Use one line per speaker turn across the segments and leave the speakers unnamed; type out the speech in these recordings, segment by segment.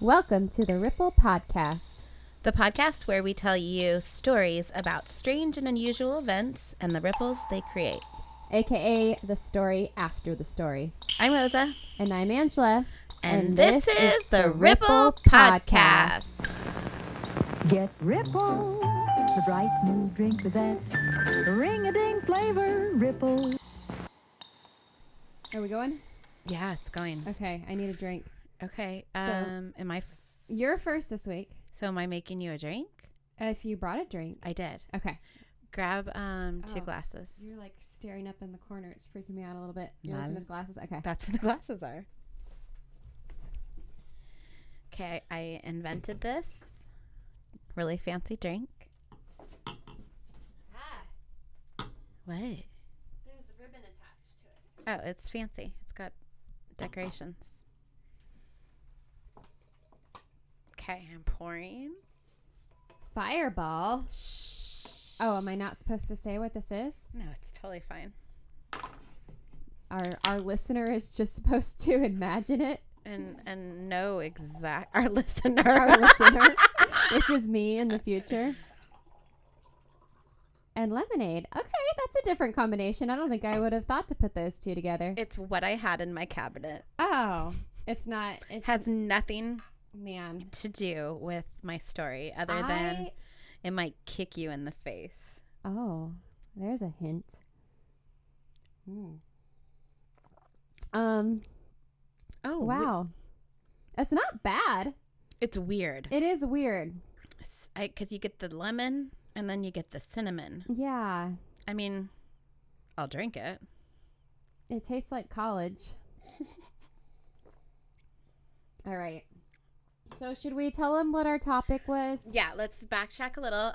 Welcome to the Ripple Podcast.
The podcast where we tell you stories about strange and unusual events and the ripples they create.
AKA the story after the story.
I'm Rosa.
And I'm Angela.
And this is the Ripple Podcast.
Get Ripple, the bright new drink with that ring-a-ding flavor, Ripple.
Are we going?
Yeah, it's going.
Okay, I need a drink.
Okay.
You're first this week.
So am I making you a drink?
If you brought a drink.
I did.
Okay.
Grab two glasses.
You're like staring up in the corner. It's freaking me out a little bit. You're looking at the glasses? Okay.
That's where the glasses are. Okay, I invented this really fancy drink. What?
There's a ribbon attached to it.
Oh, it's fancy. It's got decorations. Okay, I'm pouring.
Fireball. Oh, am I not supposed to say what this is?
No, it's totally fine.
Our listener is just supposed to imagine it.
And know our listener.
Our listener, which is me in the future. And lemonade. Okay, that's a different combination. I don't think I would have thought to put those two together.
It's what I had in my cabinet.
Oh, it's not. It
has nothing
man
to do with my story other than it might kick you in the face.
Oh, there's a hint. Oh, wow. It's not bad.
It's weird.
It is weird.
Because you get the lemon and then you get the cinnamon.
Yeah.
I mean, I'll drink it.
It tastes like college. All right. So should we tell them what our topic was?
Yeah, let's backtrack a little.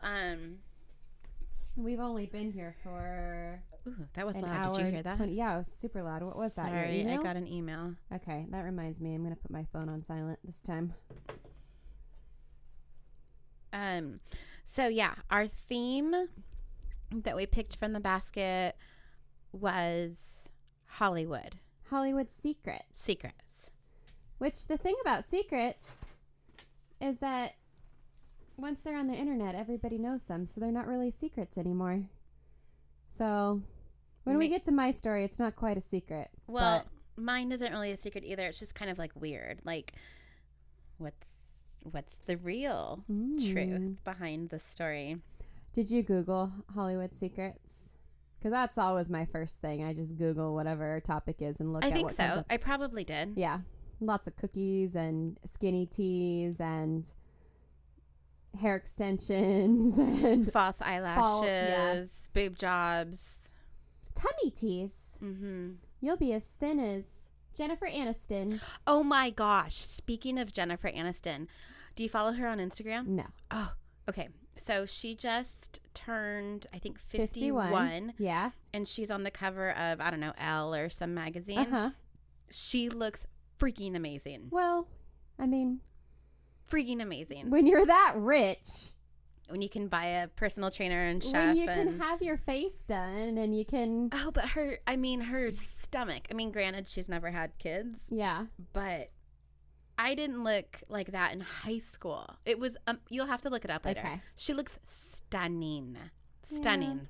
We've only been here for
that was
an
loud.
hour.
Did you hear that?
20, yeah, it was super loud. What was that?
Sorry,
Your email?
I got an email.
Okay, that reminds me. I'm going to put my phone on silent this time.
So yeah, our theme that we picked from the basket was Hollywood.
Hollywood secrets.
Secrets.
Which the thing about secrets is that once they're on the internet, everybody knows them, so they're not really secrets anymore. So when we get to my story, it's not quite a secret.
Well, mine isn't really a secret either. It's just kind of like weird. Like, what's the real truth behind the story?
Did you Google Hollywood secrets? Because that's always my first thing. I just Google whatever our topic is and look at what comes up.
I think so. I probably did.
Yeah. Lots of cookies and skinny teas and hair extensions and
false eyelashes, boob jobs,
tummy teas.
Mm-hmm.
You'll be as thin as Jennifer Aniston.
Oh my gosh! Speaking of Jennifer Aniston, do you follow her on Instagram?
No.
Oh, okay. So she just turned, I think, 51.
Yeah.
And she's on the cover of, I don't know, Elle or some magazine.
Uh-huh.
She looks freaking amazing.
Well, I mean,
freaking amazing.
when you're that rich,
when you can buy a personal trainer and chef.
when you can have your face done and you can.
Oh, but her stomach. I mean, granted, she's never had kids.
Yeah.
But I didn't look like that in high school. It was, you'll have to look it up later. Okay. She looks stunning. Stunning.
Yeah.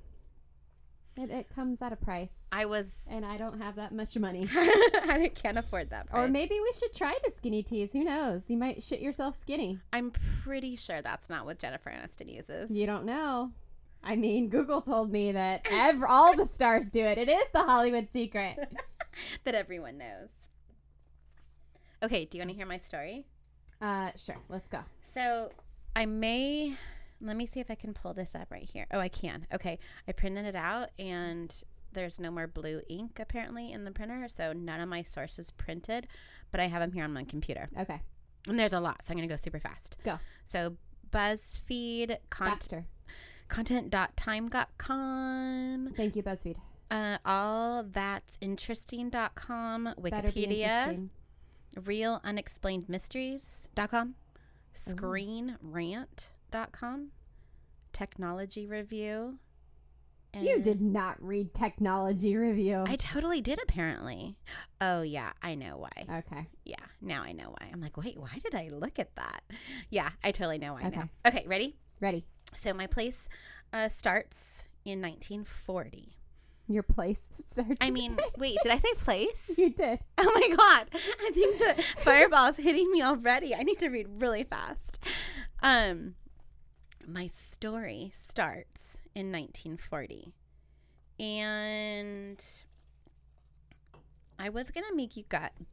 It comes at a price. And I don't have that much money.
I can't afford that price.
Or maybe we should try the skinny teas. Who knows? You might shit yourself skinny.
I'm pretty sure that's not what Jennifer Aniston uses.
You don't know. I mean, Google told me that all the stars do it. It is the Hollywood secret.
That everyone knows. Okay, do you want to hear my story?
Sure. Let's go.
So let me see if I can pull this up right here. Oh, I can. Okay. I printed it out and there's no more blue ink apparently in the printer. So none of my sources printed, but I have them here on my computer.
Okay.
And there's a lot. So I'm going to go super fast.
Go.
So BuzzFeed, content.time.com.
Thank you, BuzzFeed.
Allthat'sinteresting.com, Wikipedia, realunexplainedmysteries.com, screenrant.com, Technology Review,
You did not read Technology Review.
I totally did, apparently. Oh, yeah. I know why.
Okay.
Yeah. Now I know why. I'm like, wait, why did I look at that? Yeah. I totally know why
Okay.
now. Okay. Ready?
Ready.
So my place starts in 1940.
Your place starts.
I mean, wait, did I say place?
You did.
Oh my God. I think the fireball's hitting me already. I need to read really fast. My story starts in 1940. And I was going to make you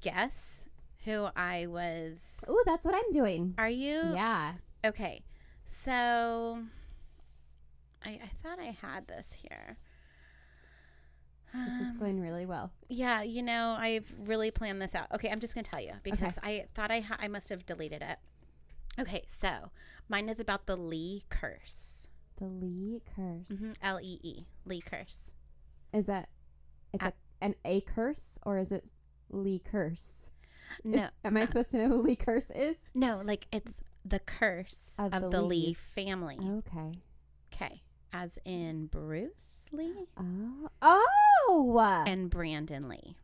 guess who I was.
Ooh, that's what I'm doing.
Are you?
Yeah.
Okay. So I thought I had this here.
This is going really well.
Yeah, I've really planned this out. Okay, I'm just going to tell you because I thought I must have deleted it. Okay, so mine is about the Lee curse.
The Lee curse.
Mm-hmm. Lee. Lee curse.
Is that an A curse or is it Lee curse?
No.
Am I supposed to know who Lee curse is?
No, like it's the curse of the Lee family.
Okay.
Okay. As in Bruce Lee?
Oh!
And Brandon Lee.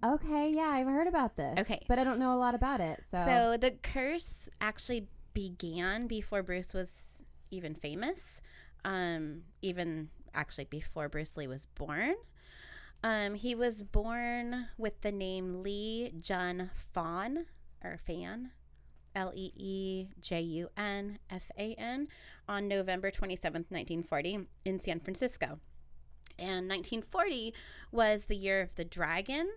Okay, yeah, I've heard about this.
Okay.
But I don't know a lot about it.
So the curse actually began before Bruce was even famous. Even actually before Bruce Lee was born. He was born with the name Lee Jun Fan, or Fan. LeeJunFan on November 27th, 1940 in San Francisco. And 1940 was the year of the dragon,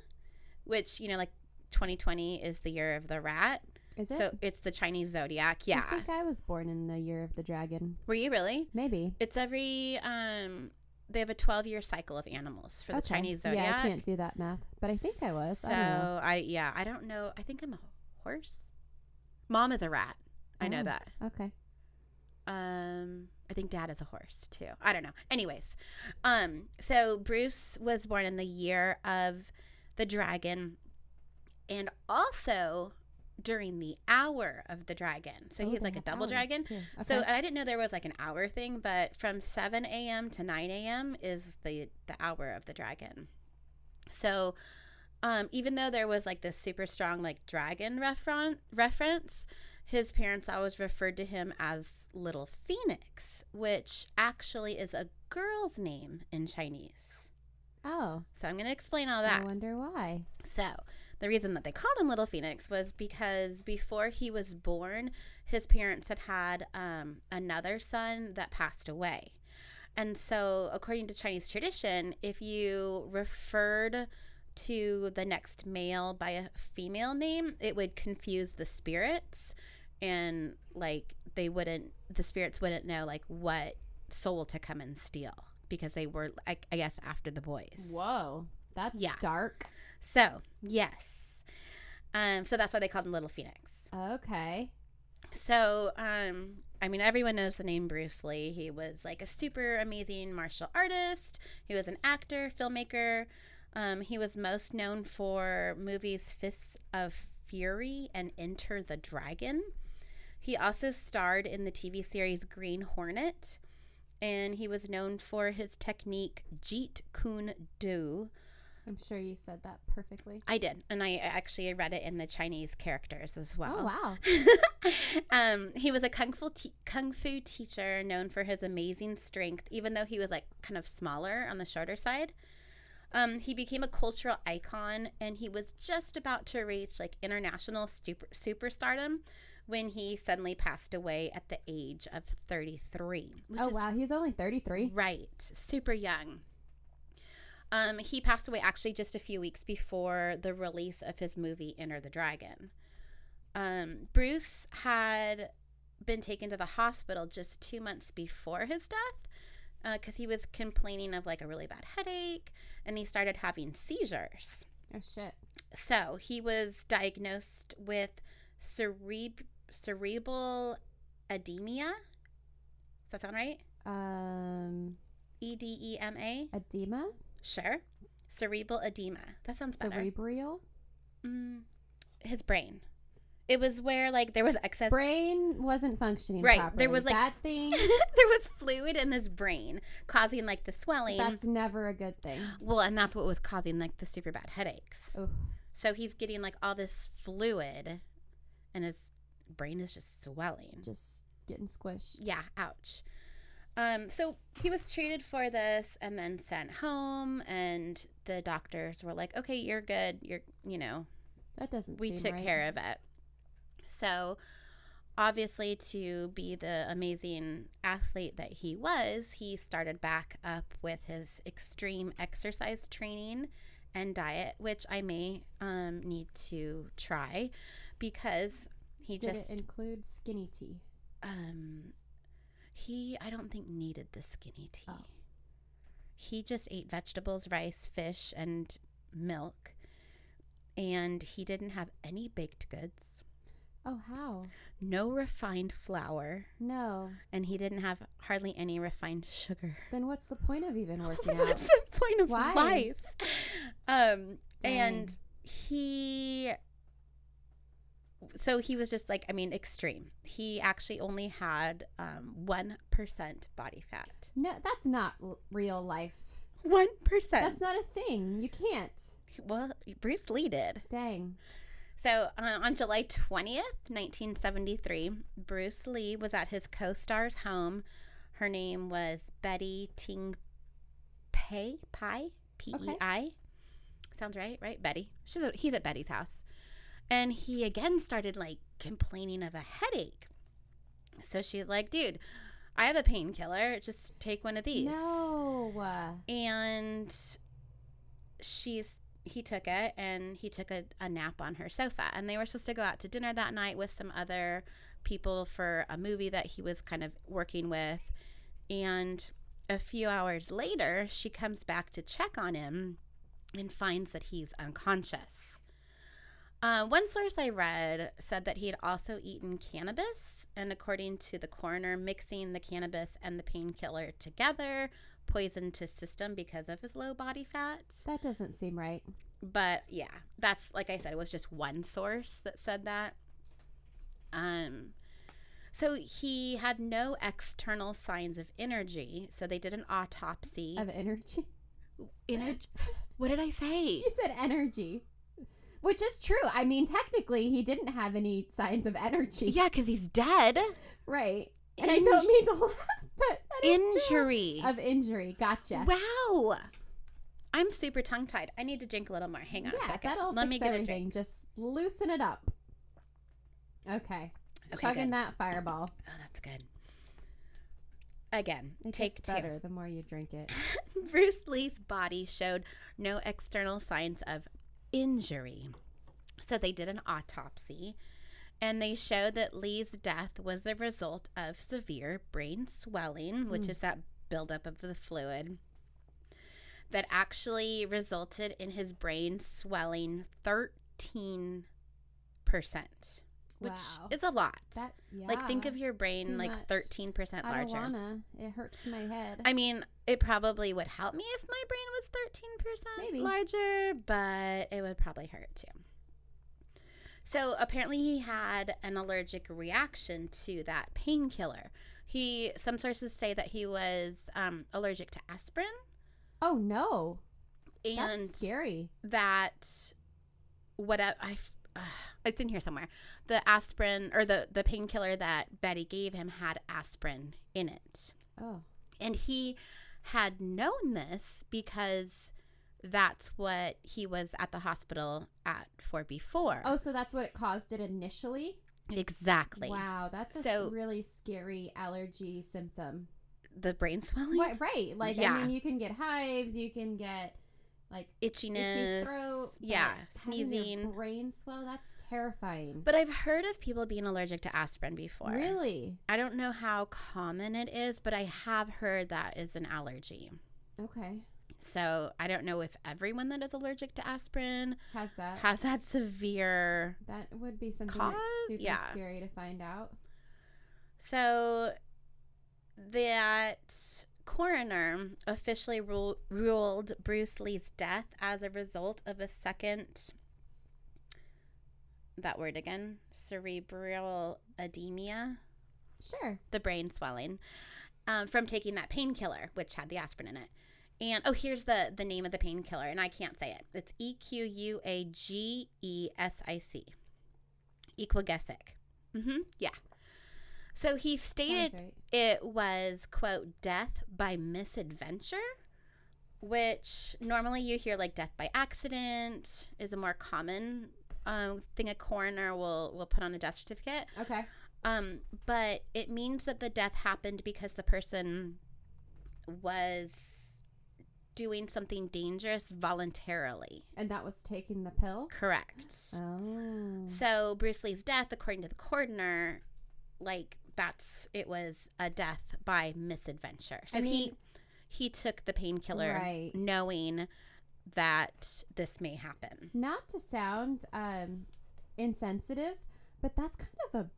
which, like 2020 is the year of the rat.
Is it?
So it's the Chinese zodiac. Yeah.
I think I was born in the year of the dragon.
Were you really?
Maybe.
It's every, they have a 12-year cycle of animals for the Chinese zodiac.
Yeah, I can't do that math, but I think I was.
So
I don't know.
I don't know. I think I'm a horse. Mom is a rat. I know that.
Okay.
I think Dad is a horse too. I don't know. Anyways, so Bruce was born in the year of the dragon, and also during the hour of the dragon. So he's like a double dragon.
Okay.
So I didn't know there was like an hour thing, but from 7 a.m. to 9 a.m. is the hour of the dragon. So even though there was like this super strong like dragon reference, his parents always referred to him as Little Phoenix, which actually is a girl's name in Chinese.
Oh.
So I'm going to explain all that.
I wonder why.
So the reason that they called him Little Phoenix was because before he was born, his parents had another son that passed away. And so according to Chinese tradition, if you referred to the next male by a female name, it would confuse the spirits, and like the spirits wouldn't know like what soul to come and steal because they were I guess after the boys.
Whoa, that's dark.
So yes, so that's why they called him Little Phoenix.
Okay.
So I mean, everyone knows the name Bruce Lee. He was like a super amazing martial artist. He was an actor, filmmaker. He was most known for movies Fists of Fury and Enter the Dragon. He also starred in the TV series Green Hornet, and he was known for his technique Jeet Kune Do.
I'm sure you said that perfectly.
I did, and I actually read it in the Chinese characters as well.
Oh, wow.
He was a kung fu teacher known for his amazing strength, even though he was like kind of smaller on the shorter side. He became a cultural icon, and he was just about to reach like international superstardom when he suddenly passed away at the age of 33.
Wow, he was only 33.
Right, super young. He passed away actually just a few weeks before the release of his movie Enter the Dragon. Bruce had been taken to the hospital just 2 months before his death, because he was complaining of like a really bad headache, and he started having seizures.
Oh shit.
So he was diagnosed with cerebral edema. Does that sound right? Edema.
Edema.
Sure. Cerebral edema. That sounds better.
Cerebral.
His brain. It was where, like, there was excess...
Brain wasn't functioning
right.
properly.
There was, like...
that thing...
there was fluid in his brain causing, like, the swelling.
That's never a good thing.
Well, and that's what was causing, like, the super bad headaches.
Oof.
So he's getting, like, all this fluid, and his brain is just swelling.
Just getting squished.
Yeah, ouch. So he was treated for this and then sent home, and the doctors were like, okay, you're good.
That doesn't
we
seem
took
right.
care of it. So obviously, to be the amazing athlete that he was, he started back up with his extreme exercise training and diet, which I may need to try, because he
Did
just...
it include skinny tea?
He, I don't think, needed the skinny tea.
Oh.
He just ate vegetables, rice, fish, and milk. And he didn't have any baked goods.
Oh, how?
No refined flour.
No.
And he didn't have hardly any refined sugar.
Then what's the point of even working out?
What's the point of
Why?
life? And he... So he was just like, I mean, extreme. He actually only had 1% body fat.
No, that's not real life.
1%.
That's not a thing. You can't.
Well, Bruce Lee did.
Dang.
So on July 20th, 1973, Bruce Lee was at his co-star's home. Her name was Betty Ting Pei, P-E-I. Okay. Sounds right? Betty. He's at Betty's house. And he again started, like, complaining of a headache. So she's like, dude, I have a painkiller. Just take one of these.
No.
And he took it, and he took a nap on her sofa. And they were supposed to go out to dinner that night with some other people for a movie that he was kind of working with. And a few hours later, she comes back to check on him and finds that he's unconscious. One source I read said that he had also eaten cannabis, and according to the coroner, mixing the cannabis and the painkiller together poisoned his system because of his low body fat.
That doesn't seem right.
But yeah, that's, like I said, it was just one source that said that. So he had no external signs of energy, so they did an autopsy.
Of energy?
Energy? What did I say?
You said energy. Which is true. I mean, technically, he didn't have any signs of energy.
Yeah, because he's dead.
Right. And I don't mean to laugh, but that is
injury.
True. Of injury. Gotcha.
Wow. I'm super tongue-tied. I need to drink a little more. Hang on a second.
That'll
Let
fix
me get
everything.
a drink.
Just loosen it up. Okay. Chugging
good.
that fireball.
Oh, that's good. Again,
It
take
gets
two.
better the more you drink it.
Bruce Lee's body showed no external signs of injury. So they did an autopsy, and they showed that Lee's death was the result of severe brain swelling, which is that buildup of the fluid, that actually resulted in his brain swelling 13%, which is a lot. Like, think of your brain like
much.
13% larger.
I don't wanna. It hurts my head.
I mean, it probably would help me if my brain was 13%
Maybe.
larger, but it would probably hurt too. So apparently he had an allergic reaction to that painkiller. Some sources say that he was allergic to aspirin.
Oh no,
And
that's scary.
that it's in here somewhere. The aspirin, or the painkiller that Betty gave him, had aspirin in it.
Oh.
And he had known this because that's what he was at the hospital for before.
Oh, so that's what it caused it initially?
Exactly.
Wow, that's a really scary allergy symptom.
The brain swelling?
Right. Like,
yeah.
I mean, you can get hives, you can get, like,
itchiness.
itchy throat.
Yeah,
having
sneezing.
your brain swell, that's terrifying.
But I've heard of people being allergic to aspirin before.
Really?
I don't know how common it is, but I have heard that is an allergy.
Okay.
So I don't know if everyone that is allergic to aspirin
Has
that severe.
That would be something
cause?
that's super scary to find out.
So that coroner officially ruled Bruce Lee's death as a result of a second that word again, cerebral edema,
Sure.
the brain swelling, from taking that painkiller, which had the aspirin in it. And, here's the name of the painkiller, and I can't say it. It's EQUAGESIC. Equagesic. Yeah. So he stated
Sounds right.
it was, quote, death by misadventure, which normally you hear like death by accident is a more common thing a coroner will put on a death certificate.
Okay.
But it means that the death happened because the person was doing something dangerous voluntarily.
And that was taking the pill?
Correct.
Oh.
So Bruce Lee's death, according to the coroner, like it was a death by misadventure. So he took the painkiller
Right.
knowing that this may happen.
Not to sound insensitive, but that's kind of a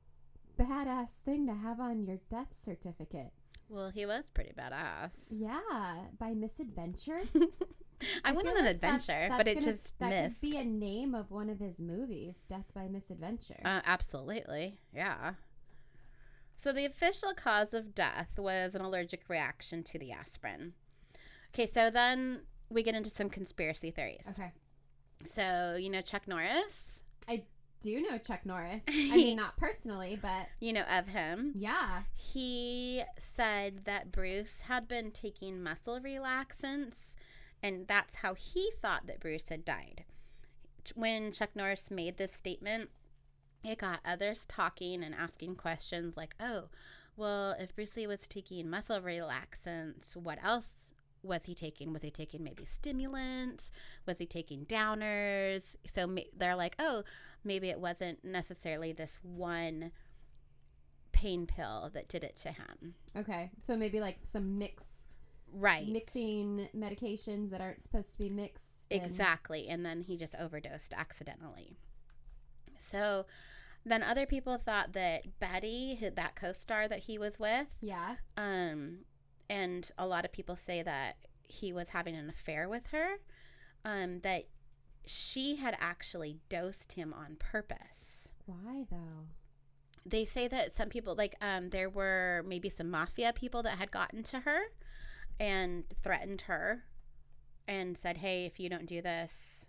badass thing to have on your death certificate.
Well, he was pretty badass.
Yeah, by misadventure.
I went
feel
on an
like
adventure, but it just
that
missed.
could be a name of one of his movies, Death by Misadventure.
Absolutely. Yeah. So the official cause of death was an allergic reaction to the aspirin. Okay, so then we get into some conspiracy theories.
Okay.
So, you know Chuck Norris?
I do know Chuck Norris. I mean, not personally, but
You know of him.
yeah.
He said that Bruce had been taking muscle relaxants, and that's how he thought that Bruce had died. When Chuck Norris made this statement, it got others talking and asking questions like, oh, well, if Bruce Lee was taking muscle relaxants, what else was he taking? Was he taking maybe stimulants? Was he taking downers? So they're like, oh, maybe it wasn't necessarily this one pain pill that did it to him.
Okay. So maybe like some mixing medications that aren't supposed to be mixed.
Exactly. And then he just overdosed accidentally. So then other people thought that Betty, that co-star that he was with,
Yeah.
and a lot of people say that he was having an affair with her, that she had actually dosed him on purpose.
Why though?
They say that some people, like, there were maybe some mafia people that had gotten to her and threatened her and said, hey, if you don't do this,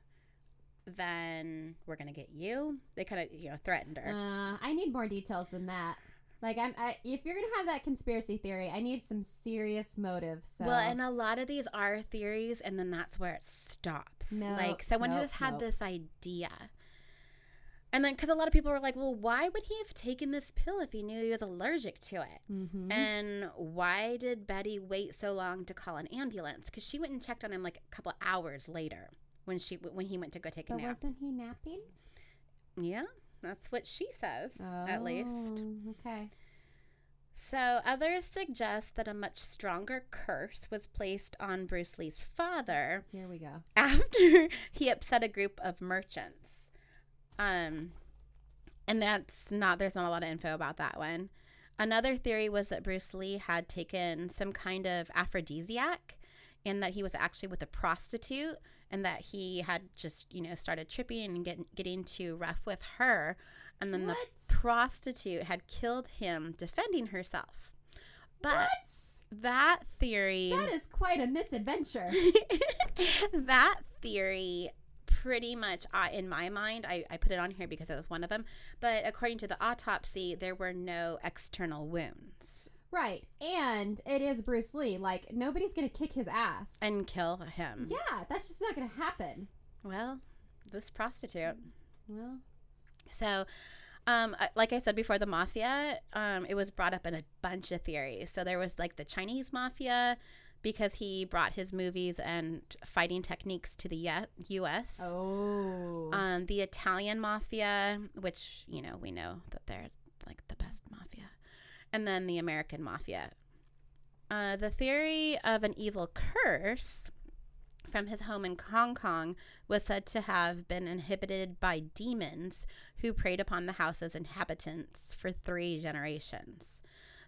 then we're going to get you. They kind of, threatened her.
I need more details than that. Like, if you're going to have that conspiracy theory, I need some serious motive. So.
Well, and a lot of these are theories, and then that's where it stops.
No,
like, someone just had this idea. And then, because a lot of people were like, well, why would he have taken this pill if he knew he was allergic to it?
Mm-hmm.
And why did Betty wait so long to call an ambulance? Because she went and checked on him like a couple hours later when he went to go take a nap.
Wasn't he napping?
Yeah, that's what she says, at least.
Okay.
So others suggest that a much stronger curse was placed on Bruce Lee's father.
Here we go.
After he upset a group of merchants. And there's not a lot of info about that one. Another theory was that Bruce Lee had taken some kind of aphrodisiac and that he was actually with a prostitute and that he had just, started tripping and getting too rough with her. And then the prostitute had killed him defending herself. But that theory...
That is quite a misadventure.
That theory... pretty much, in my mind, I put it on here because it was one of them. But according to the autopsy, there were no external wounds.
Right. And it is Bruce Lee. Like, nobody's going to kick his ass.
And kill him.
Yeah, that's just not going to happen.
Well, this prostitute.
Well.
So, like I said before, the mafia, it was brought up in a bunch of theories. So there was, like, the Chinese mafia, because he brought his movies and fighting techniques to the U.S.
Oh.
The Italian mafia, which, we know that they're like the best mafia. And then the American mafia. The theory of an evil curse from his home in Hong Kong was said to have been inhibited by demons who preyed upon the house's inhabitants for 3 generations.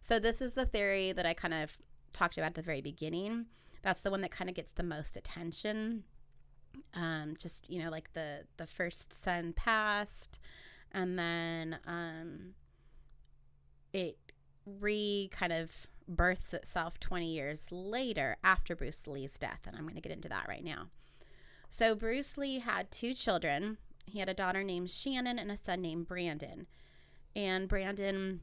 So this is the theory that I kind of talked about at the very beginning. That's the one that kind of gets the most attention. Like the first son passed And then it kind of births itself 20 years later after Bruce Lee's death. And I'm going to get into that right now. So Bruce Lee had 2 children. He had a daughter named Shannon and a son named Brandon. And Brandon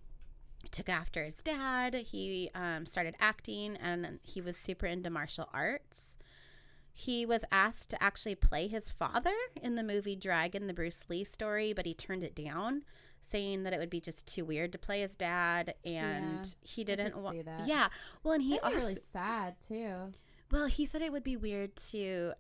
took after his dad. He started acting, and he was super into martial arts. He was asked to actually play his father in the movie Dragon, the Bruce Lee story, but he turned it down, saying that it would be just too weird to play his dad, and he didn't
want that.
Yeah. Well, and he
That'd be really sad too.
Well, he said it would be weird to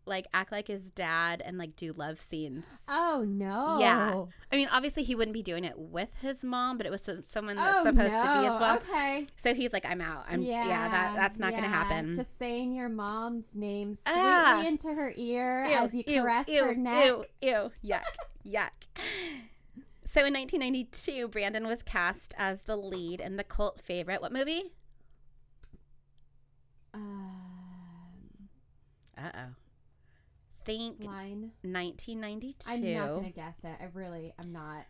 like act like his dad and like do love scenes.
Oh no.
Yeah. I mean, obviously he wouldn't be doing it with his mom, but it was someone that's supposed to be as well.
Okay.
So he's like, I'm out. That's not gonna happen.
Just saying your mom's name sweetly into her ear as you caress her neck.
Ew. Yuck. Yuck. So in 1992, Brandon was cast as the lead in the cult favorite. What movie? Uh-oh. Think
Line.
1992.
I'm not going to guess it. I'm not.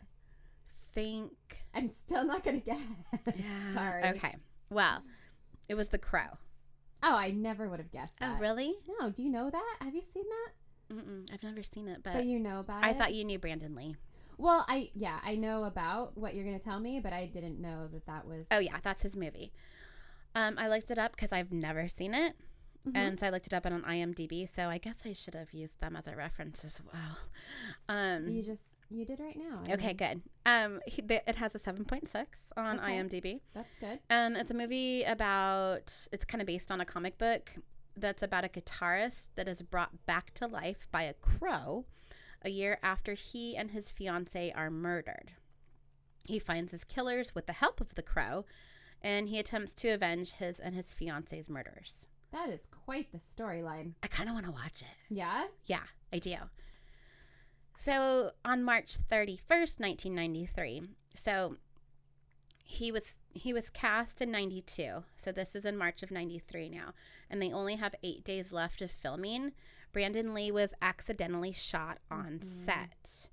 I'm still not going to guess.
Yeah.
Sorry.
Okay. Well, it was The Crow.
Oh, I never would have guessed that.
Oh, really?
No. Do you know that? Have you seen that?
I've never seen it,
but you know about it?
I thought you knew Brandon Lee.
Well, I know about what you're going to tell me, but I didn't know that was...
Oh, yeah. That's his movie. I looked it up because I've never seen it. Mm-hmm. And so I looked it up on IMDb, so I guess I should have used them as a reference as well.
You did right now.
Okay, good. It has a 7.6 on IMDb.
That's good.
And it's a movie it's kind of based on a comic book that's about a guitarist that is brought back to life by a crow a year after he and his fiancée are murdered. He finds his killers with the help of the crow, and he attempts to avenge his and his fiancée's murders.
That is quite the storyline.
I kind of want to watch it.
Yeah?
Yeah, I do. So on March 31st, 1993, so he was cast in 92. So this is in March of 93 now. And they only have 8 days left of filming. Brandon Lee was accidentally shot on set.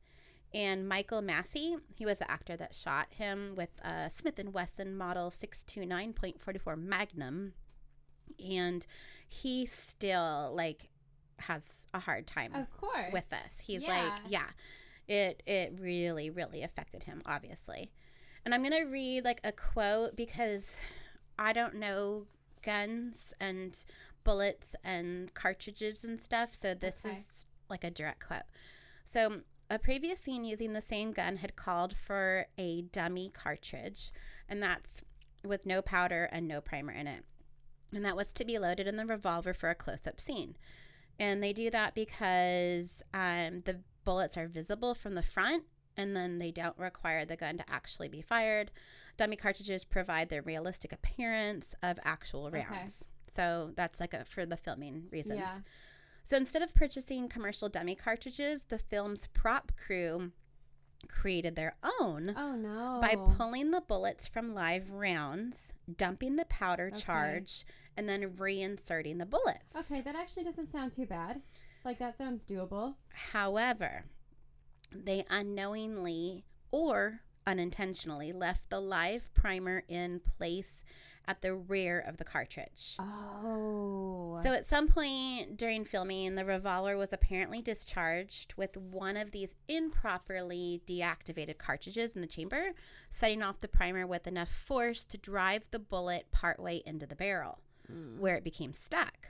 And Michael Massey, he was the actor that shot him with a Smith & Wesson Model 629.44 Magnum. And he still has a hard time with this. He's it really, really affected him, obviously. And I'm going to read a quote because I don't know guns and bullets and cartridges and stuff. So this is a direct quote. So a previous scene using the same gun had called for a dummy cartridge, and that's with no powder and no primer in it. And that was to be loaded in the revolver for a close-up scene. And they do that because the bullets are visible from the front, and then they don't require the gun to actually be fired. Dummy cartridges provide the realistic appearance of actual rounds. Okay. So that's for the filming reasons. Yeah. So instead of purchasing commercial dummy cartridges, the film's prop crew created their own.
Oh, no.
By pulling the bullets from live rounds, dumping the powder charge, and then reinserting the bullets.
Okay, that actually doesn't sound too bad. That sounds doable.
However, they unknowingly or unintentionally left the live primer in place at the rear of the cartridge.
Oh.
So at some point during filming, the revolver was apparently discharged with one of these improperly deactivated cartridges in the chamber, setting off the primer with enough force to drive the bullet partway into the barrel, where it became stuck.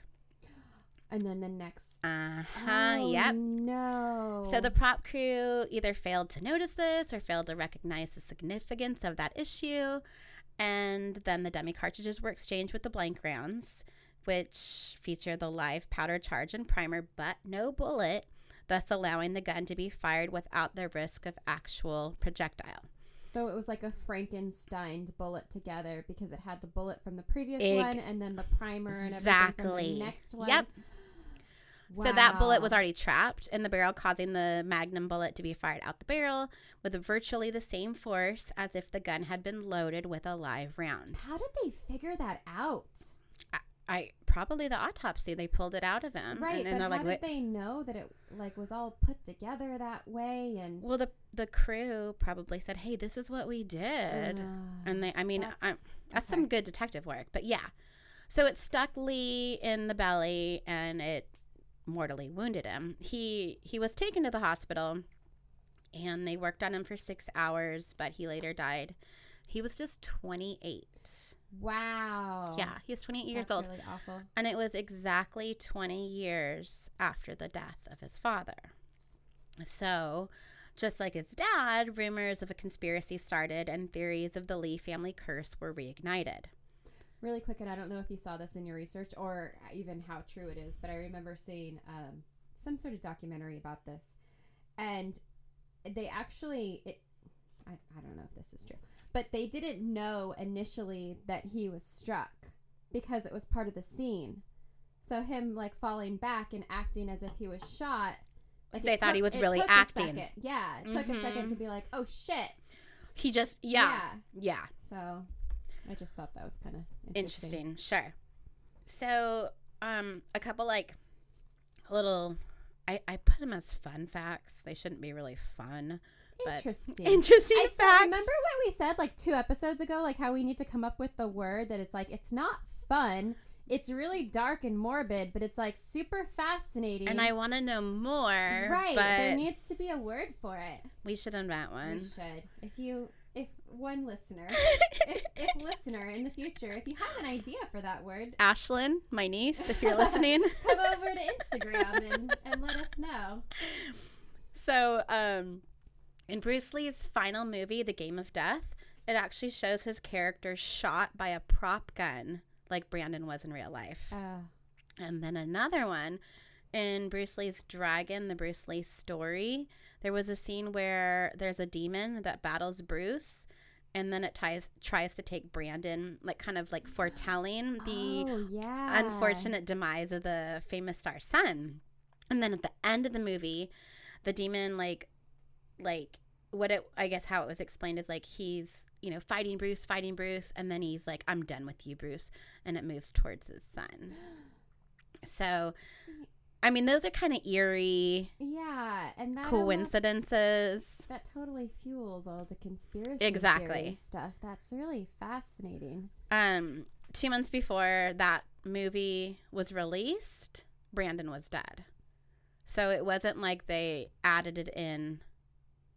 And then the next.
Yep.
No.
So the prop crew either failed to notice this or failed to recognize the significance of that issue. And then the dummy cartridges were exchanged with the blank rounds, which feature the live powder charge and primer, but no bullet, thus allowing the gun to be fired without the risk of actual projectile.
So it was like a Frankenstein bullet together because it had the bullet from the previous one and then the primer and everything from the next one.
Yep.
Wow.
So that bullet was already trapped in the barrel, causing the Magnum bullet to be fired out the barrel with virtually the same force as if the gun had been loaded with a live round.
How did they figure that out?
I probably the autopsy. They pulled it out of him.
Right,
and
but
they're
how
like,
did they know that it like was all put together that way? And
well, the crew probably said, hey, this is what we did. And that's some good detective work. But yeah. So it stuck Lee in the belly and it mortally wounded him. He was taken to the hospital and they worked on him for 6 hours, but he later died. He was just 28.
Wow.
Yeah, he was 28 years old.
That's really awful.
And it was exactly 20 years after the death of his father. So, just like his dad, rumors of a conspiracy started and theories of the Lee family curse were reignited.
Really quick, and I don't know if you saw this in your research or even how true it is, but I remember seeing some sort of documentary about this. And they actually, I don't know if this is true, but they didn't know initially that he was struck because it was part of the scene. So him like falling back and acting as if he was shot. Like
they thought he was really acting.
Yeah, it took a second to be like, oh shit.
He just, yeah.
So I just thought that was kind of
interesting. Sure. So a couple like little, I put them as fun facts. They shouldn't be really fun. Interesting facts.
Remember what we said like 2 episodes ago, like how we need to come up with the word that it's like, it's not fun. It's really dark and morbid, but it's like super fascinating.
And I want to know more.
Right.
But
there needs to be a word for it.
We should invent one.
We should. If one listener, if listener in the future, if you have an idea for that word,
Ashlyn, my niece, if you're listening,
come over to Instagram and let us know.
So, in Bruce Lee's final movie, The Game of Death, it actually shows his character shot by a prop gun like Brandon was in real life. And then another one, in Bruce Lee's Dragon, the Bruce Lee story, there was a scene where there's a demon that battles Bruce, and then it tries to take Brandon, like kind of like foretelling the unfortunate demise of the famous star's son. And then at the end of the movie, the demon like I guess how it was explained is like he's, fighting Bruce, and then he's like, I'm done with you, Bruce, and it moves towards his son. So, I mean, those are kind of eerie,
and that
coincidences.
That totally fuels all the conspiracy theory stuff. That's really fascinating.
2 months before that movie was released, Brandon was dead. So it wasn't like they added it in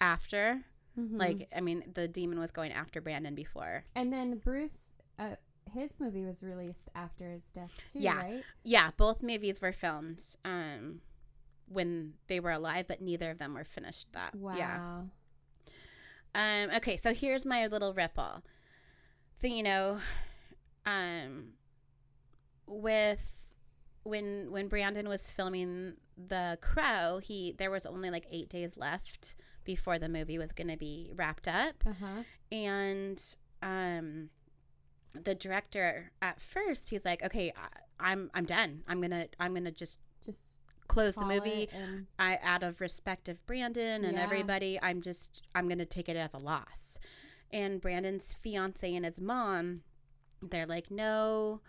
after. Mm-hmm. Like, I mean, the demon was going after Brandon before.
And then Bruce, his movie was released after his death too, right?
Yeah, both movies were filmed when they were alive, but neither of them were finished that.
Wow.
Yeah. Okay, so here's my little ripple. So, with when Brandon was filming The Crow, there was only like 8 days left before the movie was going to be wrapped up. And the director at first, he's like, okay, I'm done. I'm gonna just close the movie. Out of respect of Brandon and everybody, I'm gonna take it as a loss. And Brandon's fiance and his mom, they're like, no,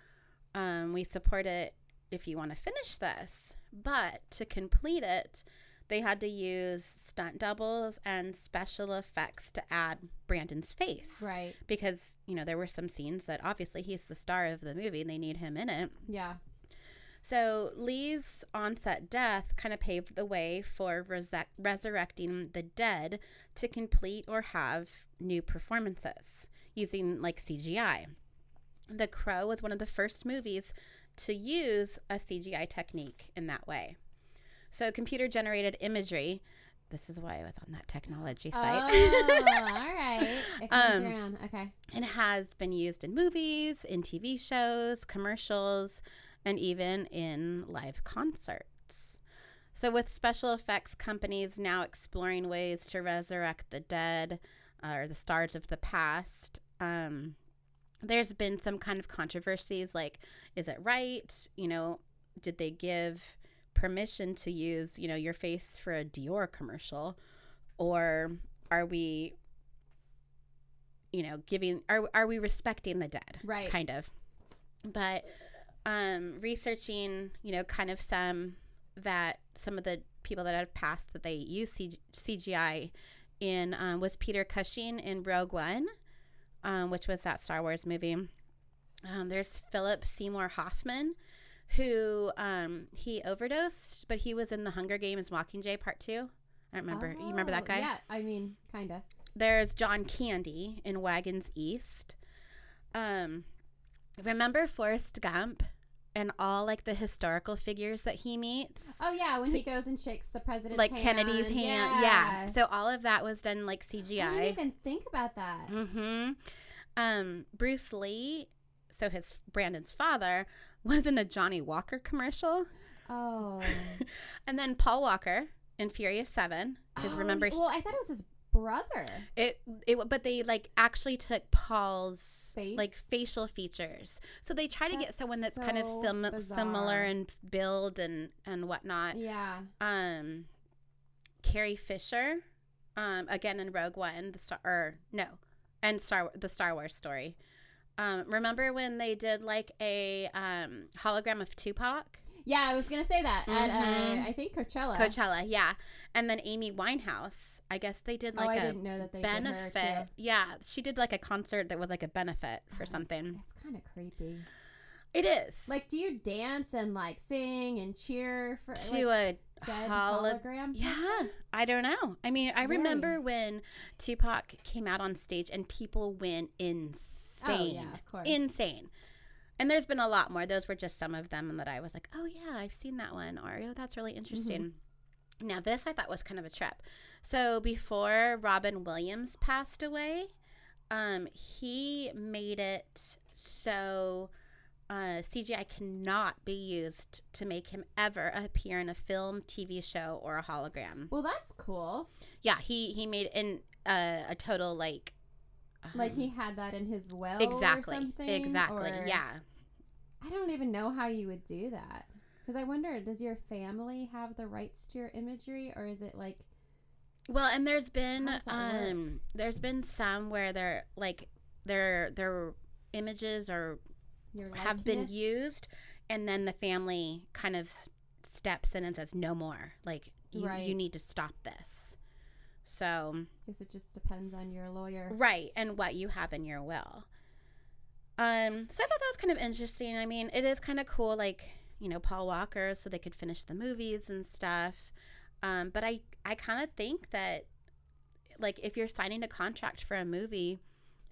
we support it if you want to finish this, but to complete it, they had to use stunt doubles and special effects to add Brandon's face.
Right.
Because, there were some scenes that obviously he's the star of the movie and they need him in it.
Yeah.
So Lee's on-set death kind of paved the way for resurrecting the dead to complete or have new performances using like CGI. The Crow was one of the first movies to use a CGI technique in that way. So computer-generated imagery, this is why I was on that technology site.
Oh, all right. It comes around. Okay.
It has been used in movies, in TV shows, commercials, and even in live concerts. So with special effects companies now exploring ways to resurrect the dead or the stars of the past, there's been some kind of controversies like, is it right? Did they give permission to use, your face for a Dior commercial, or are we, are we respecting the dead?
Right.
Kind of. But researching, kind of some of the people that have passed that they use CGI in was Peter Cushing in Rogue One, which was that Star Wars movie. There's Philip Seymour Hoffman, who he overdosed, but he was in the Hunger Games Mockingjay Part 2. I don't remember. You remember that guy?
Yeah, I mean, kind of.
There's John Candy in Wagons East. Remember Forrest Gump and all like the historical figures that he meets?
Oh yeah, when he goes and shakes the president's
like
hand.
Kennedy's hand. Yeah. So all of that was done like CGI.
I didn't even think about that.
Bruce Lee, so Brandon's father, was in a Johnny Walker commercial.
Oh.
And then Paul Walker in Furious 7. Because remember,
well, I thought it was his brother.
But they like actually took Paul's
face?
Like facial features. So they try to get someone that's
so
kind of similar in build and whatnot.
Yeah.
Carrie Fisher, again in Rogue One, the Star Wars story. Remember when they did like a hologram of Tupac?
Yeah, I was gonna say that at I think Coachella.
Coachella, yeah. And then Amy Winehouse, I guess they did like
I didn't know that they
benefit.
Did her too.
Yeah, she did like a concert that was like a benefit for something.
It's kind of creepy.
It is.
Like, do you dance and like sing and cheer for
to
like,
a
dead hologram?
Yeah,
person?
I don't know. I mean, I remember when Tupac came out on stage and people went insane.
Oh yeah, of course.
Insane. And there's been a lot more. Those were just some of them that I was like, oh yeah, I've seen that one. Or, oh, that's really interesting. Now, this I thought was kind of a trip. So before Robin Williams passed away, he made it so CGI cannot be used to make him ever appear in a film, TV show, or a hologram.
Well, that's cool.
Yeah, he made in a total like
he had that in his will
exactly,
or something?
Exactly,
or,
yeah.
I don't even know how you would do that. Because I wonder, does your family have the rights to your imagery, or is it like...
Well, and there's been some where they're like their images or have been used, and then the family kind of steps in and says no more. Like you need to stop this. So
I guess it just depends on your lawyer,
right, and what you have in your will. So I thought that was kind of interesting. I mean, it is kind of cool, like Paul Walker, so they could finish the movies and stuff. But I kind of think that, like, if you're signing a contract for a movie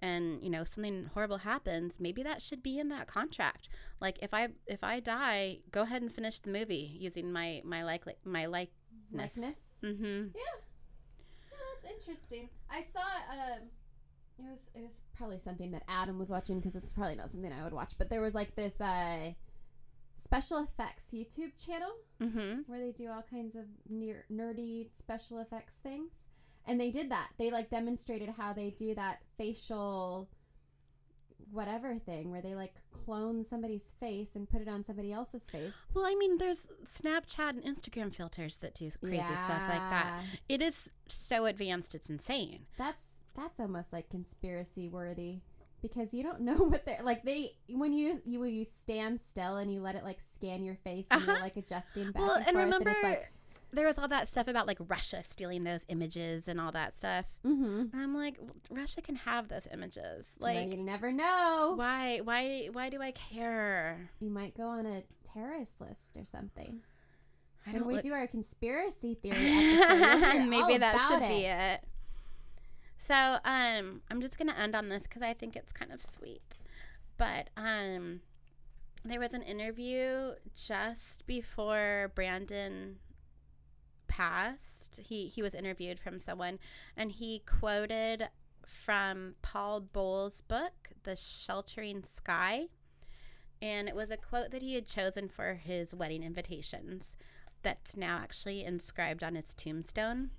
and, something horrible happens, maybe that should be in that contract. Like, if I die, go ahead and finish the movie using my likeness. Mm-hmm.
Yeah. That's interesting. I saw, it was probably something that Adam was watching, because it's probably not something I would watch, but there was, like, this, special effects YouTube channel where they do all kinds of nerdy special effects things, and they did that. They like demonstrated how they do that facial whatever thing where they like clone somebody's face and put it on somebody else's face.
Well, I mean, there's Snapchat and Instagram filters that do crazy stuff like that. It is so advanced, it's insane.
That's almost like conspiracy worthy. Because you don't know what they're like. When you stand still and you let it like scan your face and you're like adjusting back and forth.
And remember,
and it's like,
there was all that stuff about like Russia stealing those images and all that stuff. And I'm like, Russia can have those images. Like,
you never know.
Why do I care?
You might go on a terrorist list or something.
When
we do our conspiracy theory episode,
maybe that should be it. So, I'm just going to end on this because I think it's kind of sweet. But there was an interview just before Brandon passed. He was interviewed from someone, and he quoted from Paul Bowles' book, The Sheltering Sky. And it was a quote that he had chosen for his wedding invitations that's now actually inscribed on his tombstone.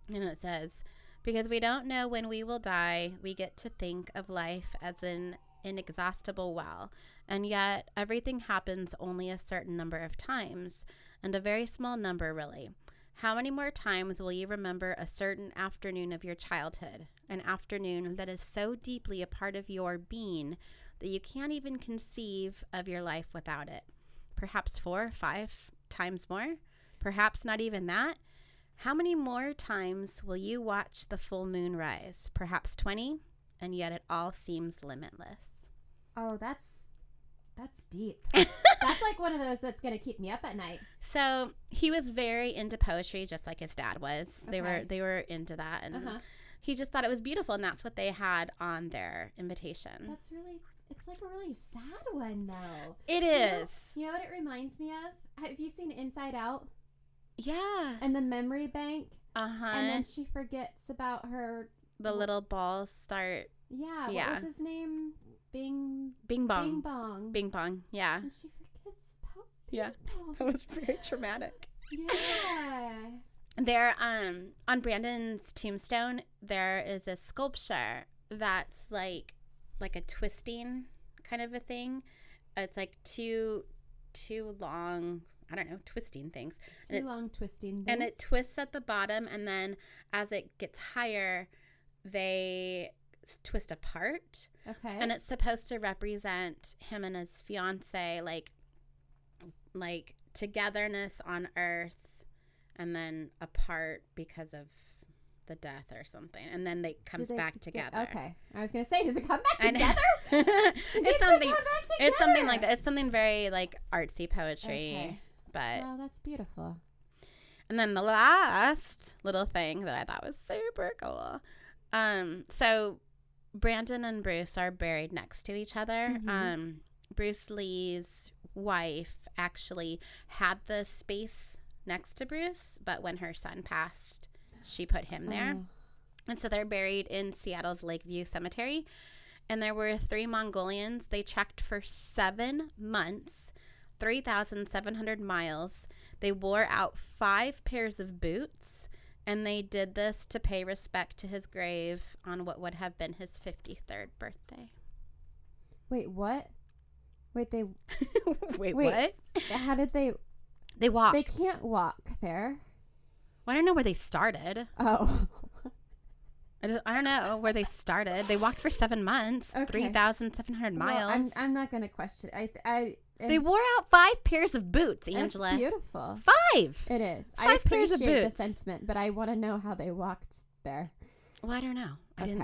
And it says, "Because we don't know when we will die, we get to think of life as an inexhaustible well, and yet everything happens only a certain number of times, and a very small number, really. How many more times will you remember a certain afternoon of your childhood, an afternoon that is so deeply a part of your being that you can't even conceive of your life without it. Perhaps 4 or 5 times more. Perhaps not even that. How many more times will you watch the full moon rise? Perhaps 20, and yet it all seems limitless.
Oh, that's deep. That's like one of those that's going to keep me up at night.
So he was very into poetry, just like his dad was.
Okay.
They were into that, and he just thought it was beautiful, and that's what they had on their invitation.
It's like a really sad one, though.
It is.
You know what it reminds me of? Have you seen Inside Out?
Yeah.
And the memory bank?
Uh-huh.
And then she forgets about her...
The little balls start...
Yeah.
Yeah.
What was his name? Bing
Bong.
Bing Bong.
Bing Bong, yeah.
And she forgets about
Yeah.
Bong.
That was very traumatic.
Yeah.
There, on Brandon's tombstone, there is a sculpture that's like a twisting kind of a thing. It's like two long, I don't know, twisting things.
Long twisting things.
And it twists at the bottom, and then as it gets higher, they twist apart.
Okay.
And it's supposed to represent him and his fiance, like togetherness on earth, and then apart because of the death or something, and then they comes back together.
Okay, I was gonna say, does it come back together?
It's something like that. It's something very like artsy poetry.
Okay.
But
well, that's beautiful.
And then the last little thing that I thought was super cool. So Brandon and Bruce are buried next to each other.
Mm-hmm.
Bruce Lee's wife actually had the space next to Bruce, but when her son passed, she put him there.
Oh.
And so they're buried in Seattle's Lakeview Cemetery. And there were 3 Mongolians. They trekked for 7 months, 3,700 miles. They wore out 5 pairs of boots. And they did this to pay respect to his grave on what would have been his 53rd birthday.
Wait, what? Wait, they...
Wait, what?
How did they...
They walked.
They can't walk there.
Well, I don't know where they started.
Oh.
I don't know where they started. They walked for 7 months,
Okay.
3,700 miles.
Well, I'm not going to question it.
They wore out 5 pairs of boots, Angela.
It's beautiful.
5!
It is.
5
I
pairs of
appreciate the
boots.
sentiment, but I want to know how they walked there.
Well, I don't know.
Okay.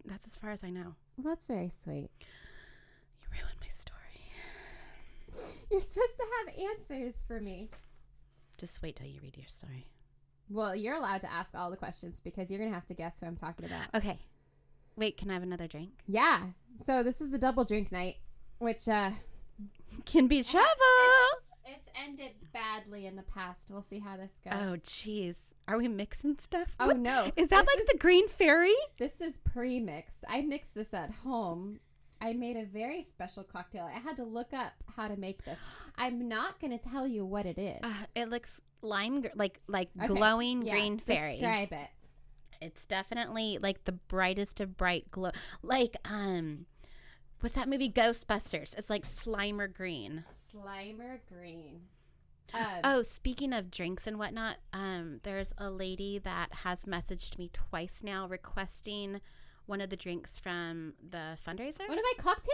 That's as far as I know.
Well, that's very sweet.
You ruined my story.
You're supposed to have answers for me.
Just wait till you read your story.
Well, you're allowed to ask all the questions because you're going to have to guess who I'm talking about.
Okay. Wait, can I have another drink?
Yeah. So this is a double drink night, which
Can be trouble.
it's ended badly in the past. We'll see how this goes.
Oh, jeez. Are we mixing stuff?
Oh, no.
Is that like the Green Fairy?
This is pre-mixed. I mixed this at home. I made a very special cocktail. I had to look up how to make this. I'm not going to tell you what it is.
It looks lime, like
Okay.
glowing
Yeah,
Green Fairy.
Describe it.
It's definitely like the brightest of bright glow. Like, what's that movie, Ghostbusters? It's like Slimer green.
Slimer green.
Oh, speaking of drinks and whatnot, there's a lady that has messaged me twice now requesting one of the drinks from the fundraiser.
One of my cocktails?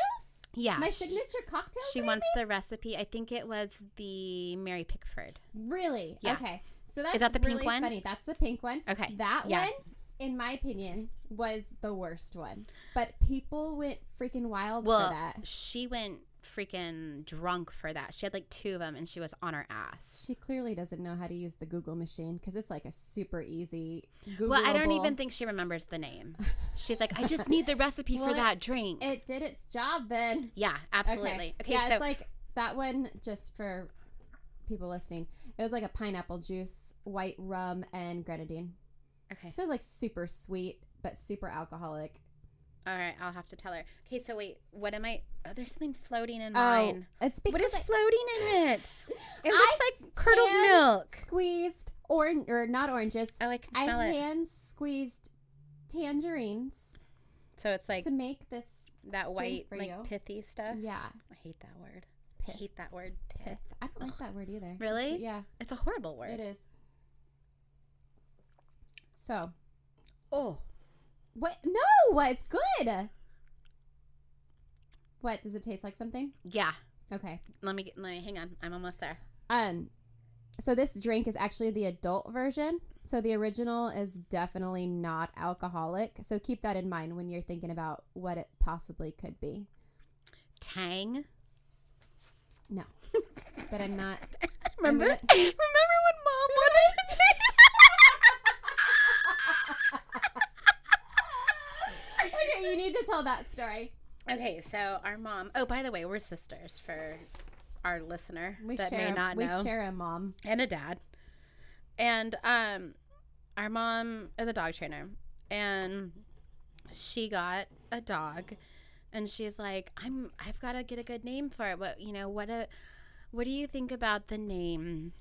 Yeah.
My signature cocktail?
She wants the recipe. I think it was the Mary Pickford.
Really?
Yeah.
Okay. So that's
Is that the pink
really
one?
funny. That's the pink one.
Okay.
That
Yeah.
one, in my opinion, was the worst one. But people went freaking wild for that.
She went freaking drunk for that. She had like 2 of them and she was on her ass.
She clearly doesn't know how to use the Google machine because it's like a super easy Googleable.
Well, I don't even think she remembers the name. She's like, I just need the recipe for that drink.
It did its job then.
Yeah, absolutely. Okay,
yeah,
so
it's like that one, just for people listening. It was like a pineapple juice, white rum, and grenadine.
okay.
So it was like super sweet, but super alcoholic.
All right, I'll have to tell her. Okay, so wait, what am I? Oh, there's something floating in mine.
It's because
What is floating in it? It looks like curdled milk.
Squeezed not oranges.
Oh, I can
I
smell it.
hand squeezed tangerines
So it's like
to make this.
that white,
for
like
you.
pithy stuff.
Yeah,
I hate that word.
Pith.
I hate that word. Pith.
I don't like that word either.
Really?
Yeah,
It's a horrible word.
it is. So
Oh.
what? No, it's good. what? Does it taste like something?
Yeah.
Okay.
Let me hang on. I'm almost there.
So this drink is actually the adult version. So the original is definitely not alcoholic. So keep that in mind when you're thinking about what it possibly could be.
Tang.
No. But I'm not.
Remember when Mom wanted to
Okay, you need to tell that story.
Okay, so our mom. Oh, by the way, we're sisters for our listener
We
that may not know.
We share a mom.
And a dad. And our mom is a dog trainer, and she got a dog, and she's like, I've got to get a good name for it. What do you think about the name?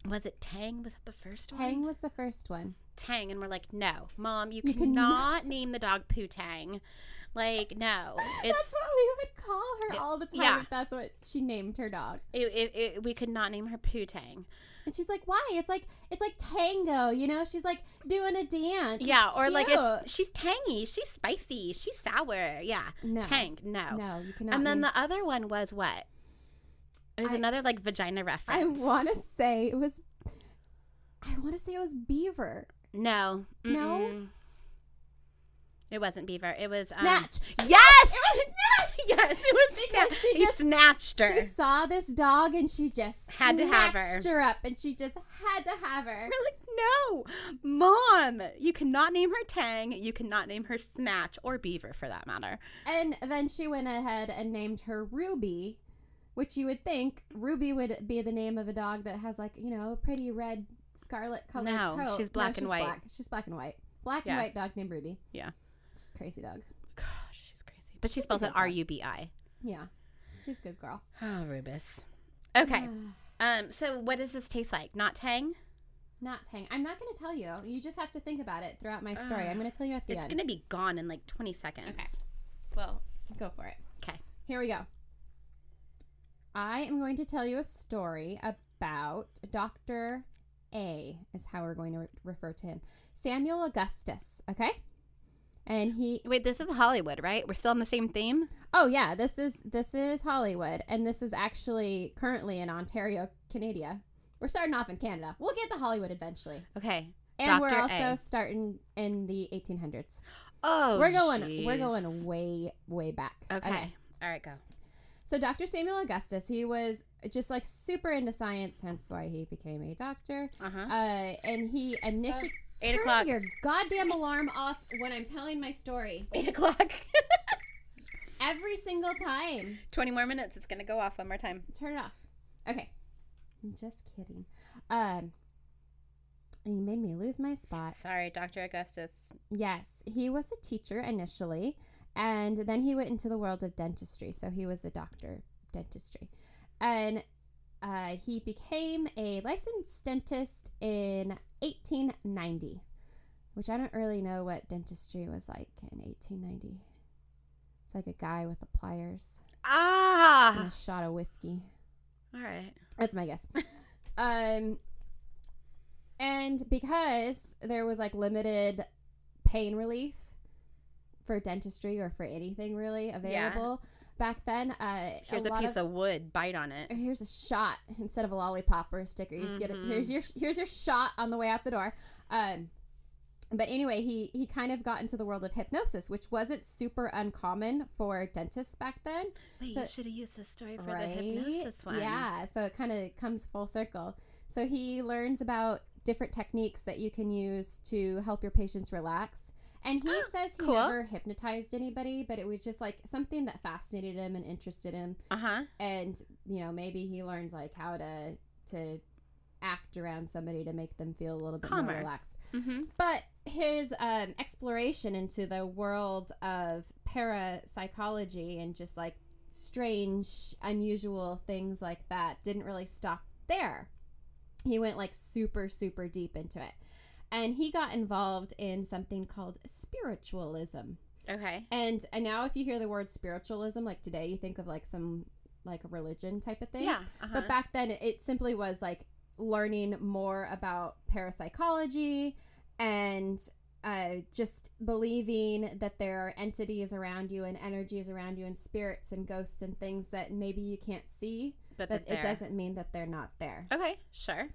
Was it Tang? Was it the first one?
Tang was the first one.
Tang. And we're like, no, Mom, you cannot name the dog Poo Tang. Like, no.
That's what we would call her all the time.
Yeah.
If that's what she named her dog.
We could not name her Poo Tang.
And she's like, why? It's like tango, you know? She's like doing a dance.
Yeah,
it's
or
cute.
like she's tangy, she's spicy, she's sour. Yeah.
No.
Tang. No.
No, you cannot.
And then the other one was what? It was another like vagina reference.
I want to say it was beaver.
No.
No?
Mm-mm. It wasn't beaver. It was
Snatch.
Yes.
It was Snatch.
Yes, it was
Because
Snatch. He snatched her.
She saw this dog and she just
Had to have her.
snatched her up, and she just had to have her.
We're like, no, Mom, you cannot name her Tang. You cannot name her Snatch or Beaver for that matter.
And then she went ahead and named her Ruby, which you would think Ruby would be the name of a dog that has like, you know, a pretty red scarlet colored coat.
No, she's black and white.
Black. She's black and white. Black and white dog named Ruby.
Yeah.
She's a crazy dog.
Gosh, she's crazy. But she spells it R-U-B-I.
Yeah. She's a good girl.
Oh, Rubus. Okay. So what does this taste like? Not Tang?
Not Tang. I'm not going to tell you. You just have to think about it throughout my story. I'm going to tell you at the end.
It's going to be gone in like 20 seconds.
Okay.
Well,
go for it.
okay.
Here we go. I am going to tell you a story about Dr. A, is how we're going to refer to him. Samuel Augustus, okay? And he...
Wait, this is Hollywood, right? We're still on the same theme?
Oh, yeah. This is Hollywood, and this is actually currently in Ontario, Canada. We're starting off in Canada. We'll get to Hollywood eventually.
Okay.
And
Dr.
we're also
A.
starting in the 1800s.
Oh,
We're going
geez.
way, way back.
Okay. All right, go.
So Dr. Samuel Augustus, he was just like super into science, hence why he became a doctor.
Uh-huh.
And he initially...
8
Turn
o'clock.
your goddamn alarm off when I'm telling my story.
8 o'clock.
Every single time.
20 more minutes. It's going to go off one more time.
Turn it off. Okay. I'm just kidding. And you made me lose my spot.
Sorry, Dr. Augustus.
Yes. He was a teacher initially, and then he went into the world of dentistry. So he was a doctor dentistry. And he became a licensed dentist in 1890, which I don't really know what dentistry was like in 1890. It's like a guy with the pliers and a shot of whiskey.
All right.
That's my guess. And because there was like limited pain relief for dentistry or for anything really available back then,
here's a piece of wood. Bite on it.
Here's a shot instead of a lollipop or a sticker. You just get it. Here's your shot on the way out the door. But anyway, he kind of got into the world of hypnosis, which wasn't super uncommon for dentists back then.
Wait,
so,
you should have used this story for
right?
the hypnosis one.
Yeah, so it kind of comes full circle. So he learns about different techniques that you can use to help your patients relax. And he says he never hypnotized anybody, but it was just like something that fascinated him and interested him.
Uh-huh.
And, you know, maybe he learns like how to act around somebody to make them feel a little bit more relaxed.
Mm-hmm.
But his exploration into the world of parapsychology and just like strange, unusual things like that didn't really stop there. He went like super, super deep into it. And he got involved in something called spiritualism.
Okay.
And now if you hear the word spiritualism, like today, you think of like some like a religion type of thing.
Yeah. Uh-huh.
But back then it simply was like learning more about parapsychology and just believing that there are entities around you and energies around you and spirits and ghosts and things that maybe you can't see, but it doesn't mean that they're not there.
Okay, sure.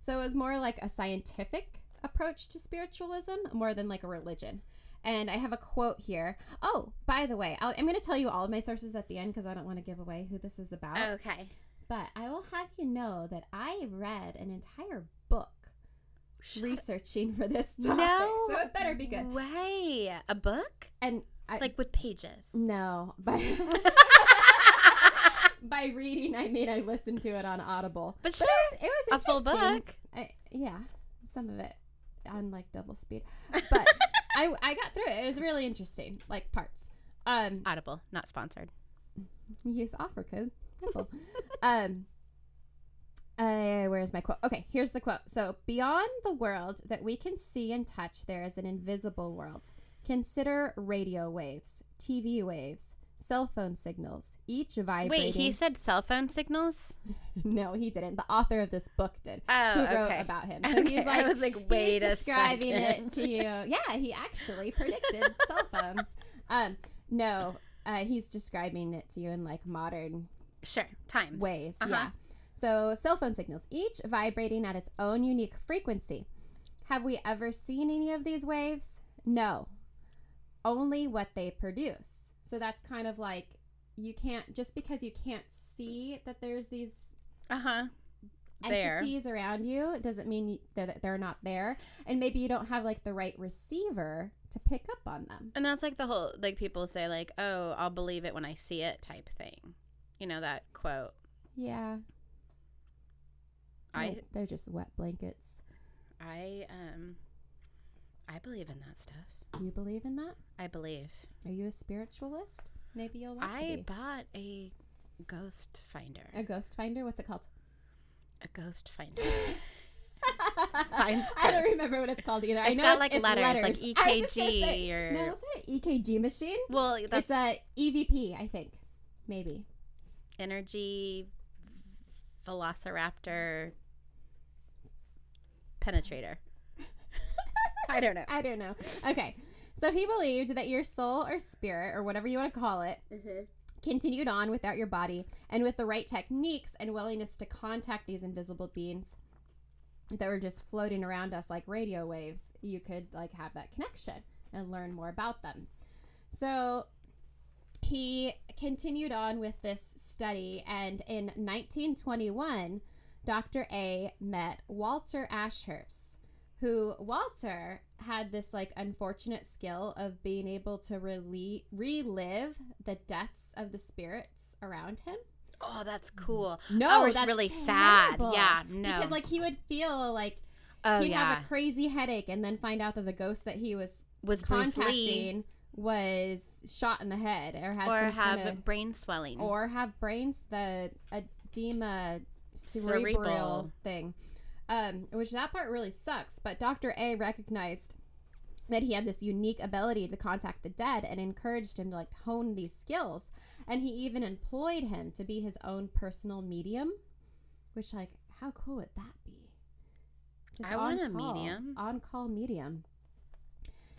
So it was more like a scientific approach to spiritualism more than like a religion. And I have a quote here. Oh, by the way, I'm going to tell you all of my sources at the end because I don't want to give away who this is about.
Okay.
But I will have you know that I read an entire book researching for this topic.
No
so it better be good.
Way. A book?
And
like with pages?
No. By reading, I mean I listened to it on Audible.
But sure.
It was
a full book.
Yeah. Some of it on like double speed. But I got through it. It was really interesting. Like parts.
Audible, not sponsored.
Use offer code. Simple. Where's my quote? Okay, here's the quote. So, beyond the world that we can see and touch, there is an invisible world. Consider radio waves, TV waves, cell phone signals, each vibrating.
Wait, he said cell phone signals?
No, he didn't. The author of this book did.
Oh,
who wrote about him. So
okay.
he's like,
I was like, wait a
describing
second.
it to you. Yeah, he actually predicted cell phones. No, he's describing it to you in like modern
times
ways.
Uh-huh.
Yeah. So cell phone signals, each vibrating at its own unique frequency. Have we ever seen any of these waves? No. Only what they produce. So that's kind of like you can't, just because you can't see that there's these entities around you doesn't mean that they're not there. And maybe you don't have like the right receiver to pick up on them.
And that's like the whole, like people say like, oh, I'll believe it when I see it type thing. You know, that quote.
Yeah. They're just wet blankets.
I believe in that stuff.
You believe in that?
I believe.
Are you a spiritualist? Maybe you'll want to
I
be.
bought a ghost finder.
A ghost finder? What's it called?
A ghost finder.
I don't remember what it's called either. I know
got like
it's
letters, like EKG or...
No, is it an EKG machine?
Well,
it's a EVP, I think. Maybe.
Energy Velociraptor Penetrator. I don't know.
Okay. So he believed that your soul or spirit, or whatever you want to call it, continued on without your body, and with the right techniques and willingness to contact these invisible beings that were just floating around us like radio waves, you could like have that connection and learn more about them. So he continued on with this study, and in 1921, Dr. A met Walter Ashurst, who Walter had this like unfortunate skill of being able to relive the deaths of the spirits around him.
Oh, that's cool.
No,
it's
that's
really
terrible.
sad. Yeah, no.
Because like he would feel like he'd have a crazy headache and then find out that the ghost that he was contacting was shot in the head or had some
have
kind of
brain swelling
or have the edema cerebral thing. Which that part really sucks, but Dr. A recognized that he had this unique ability to contact the dead and encouraged him to like hone these skills, and he even employed him to be his own personal medium, which like how cool would that be? Just
I want a medium.
On-call medium.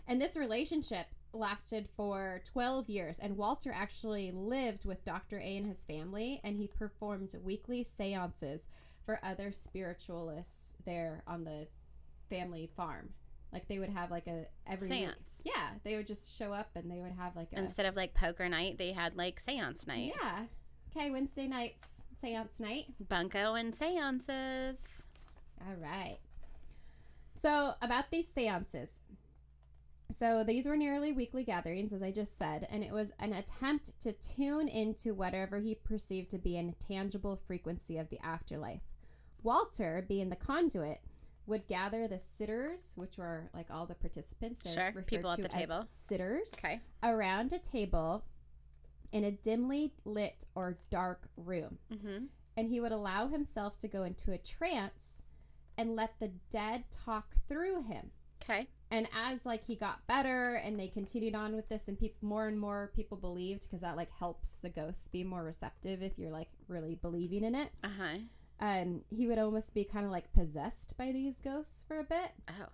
And this relationship lasted for 12 years, and Walter actually lived with Dr. A and his family, and he performed weekly seances for other spiritualists there on the family farm. Like they would have like every
seance.
Week. Yeah, they would just show up and they would have like
instead of like poker night, they had like seance night.
Yeah. Okay, Wednesday nights seance night.
Bunko and seances.
All right. So about these seances. So these were nearly weekly gatherings, as I just said, and it was an attempt to tune into whatever he perceived to be an intangible frequency of the afterlife. Walter, being the conduit, would gather the sitters, which were like all the participants.
Sure, people at the table.
Sitters.
Okay.
Around a table in a dimly lit or dark room. Mm-hmm. And he would allow himself to go into a trance and let the dead talk through him.
Okay.
And as like he got better and they continued on with this, and more and more people believed, because that like helps the ghosts be more receptive if you're like really believing in it.
Uh-huh.
He would almost be kind of like possessed by these ghosts for a bit.
Oh.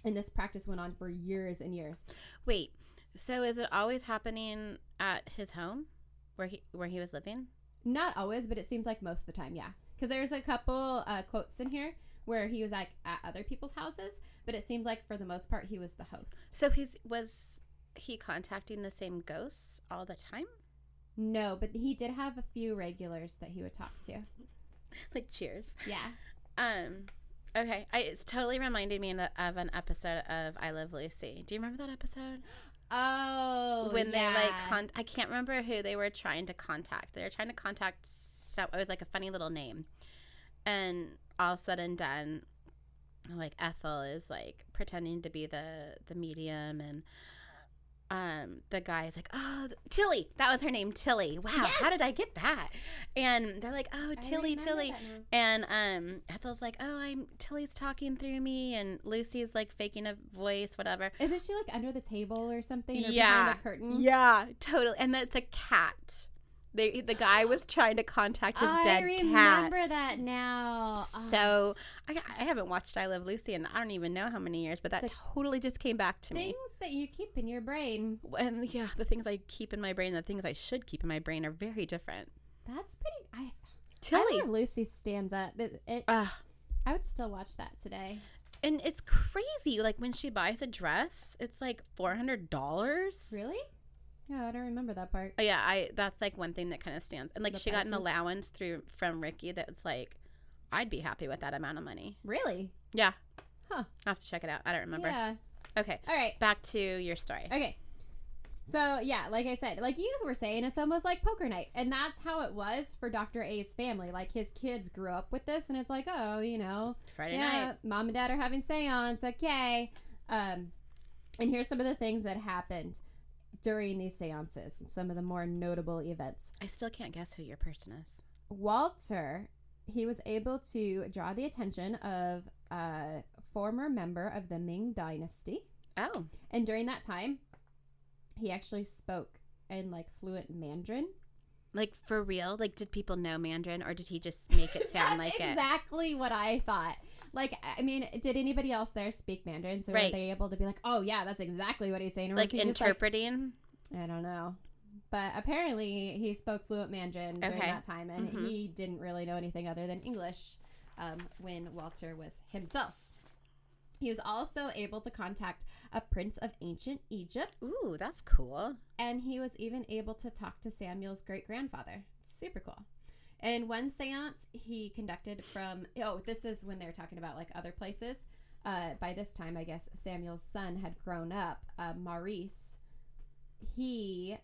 And this practice went on for years and years.
Wait, so is it always happening at his home where he was living?
Not always, but it seems like most of the time, yeah. Because there's a couple quotes in here where he was like at other people's houses, but it seems like for the most part he was the host.
So was he contacting the same ghosts all the time?
No, but he did have a few regulars that he would talk to.
Like Cheers.
Yeah.
Okay. It's totally reminded me of an episode of I Love Lucy. Do you remember that episode?
Oh,
when
yeah.
they like I can't remember who they were trying to contact. They were trying to contact it was like a funny little name. And all said and done, like Ethel is like pretending to be the medium, and the guy is like, oh, Tilly, that was her name, Tilly. Wow, yes! How did I get that? And they're like, oh, Tilly. And Ethel's like, oh, Tilly's talking through me, and Lucy's like faking a voice, whatever.
Isn't she like under the table or something? Or behind the curtain?
Yeah, totally. And that's a cat. The guy was trying to contact his dead cat.
I remember that now.
So I haven't watched I Love Lucy in I don't even know how many years, but that totally just came back to me.
Things that you keep in your brain.
And yeah, the things I keep in my brain, the things I should keep in my brain are very different.
That's pretty.
Tilly.
I Love Lucy stands up. I would still watch that today.
And it's crazy. Like when she buys a dress, it's like $400.
Really? Yeah, I don't remember that part.
Oh, yeah, that's like one thing that kind of stands. And like she got an allowance from Ricky that's like, I'd be happy with that amount of money.
Really?
Yeah.
Huh.
I'll have to check it out. I don't remember.
Yeah.
Okay.
All right.
Back to your story.
Okay. So, yeah, like I said, like you were saying, it's almost like poker night. And that's how it was for Dr. A's family. Like his kids grew up with this, and it's like, oh,
Friday night.
Mom and Dad are having seance. Okay. And here's some of the things that happened during these seances and some of the more notable events.
I still can't guess who your person is.
Walter, he was able to draw the attention of a former member of the Ming Dynasty.
Oh.
And during that time, he actually spoke in like fluent Mandarin.
Like for real? Like did people know Mandarin, or did he just make it sound like it?
Exactly what I thought. Like, I mean, did anybody else there speak Mandarin? So were they able to be like, oh, yeah, that's exactly what he's saying? Or
like interpreting?
I don't know. But apparently he spoke fluent Mandarin during that time. And he didn't really know anything other than English when Walter was himself. He was also able to contact a prince of ancient Egypt.
Ooh, that's cool.
And he was even able to talk to Samuel's great-grandfather. Super cool. And one seance he conducted this is when they were talking about like other places. By this time, I guess Samuel's son had grown up. Maurice, he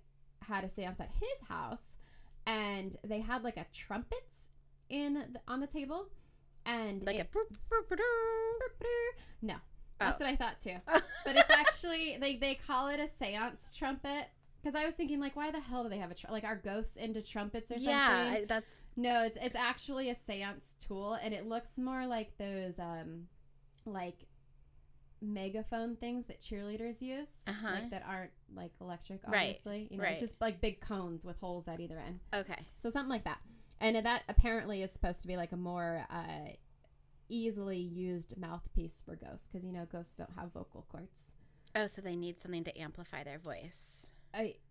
had a seance at his house, and they had like a trumpets on the table, and
like
no, that's what I thought too. But it's actually they call it a seance trumpet. Because I was thinking, like, why the hell do they have like, are ghosts into trumpets or something?
Yeah,
No, it's actually a seance tool, and it looks more like those, like, megaphone things that cheerleaders use. Like, that aren't, like, electric, obviously.
Right.
Just, like, big cones with holes at either end.
Okay.
So something like that. And that apparently is supposed to be, like, a more easily used mouthpiece for ghosts. Because, ghosts don't have vocal cords.
Oh, so they need something to amplify their voice.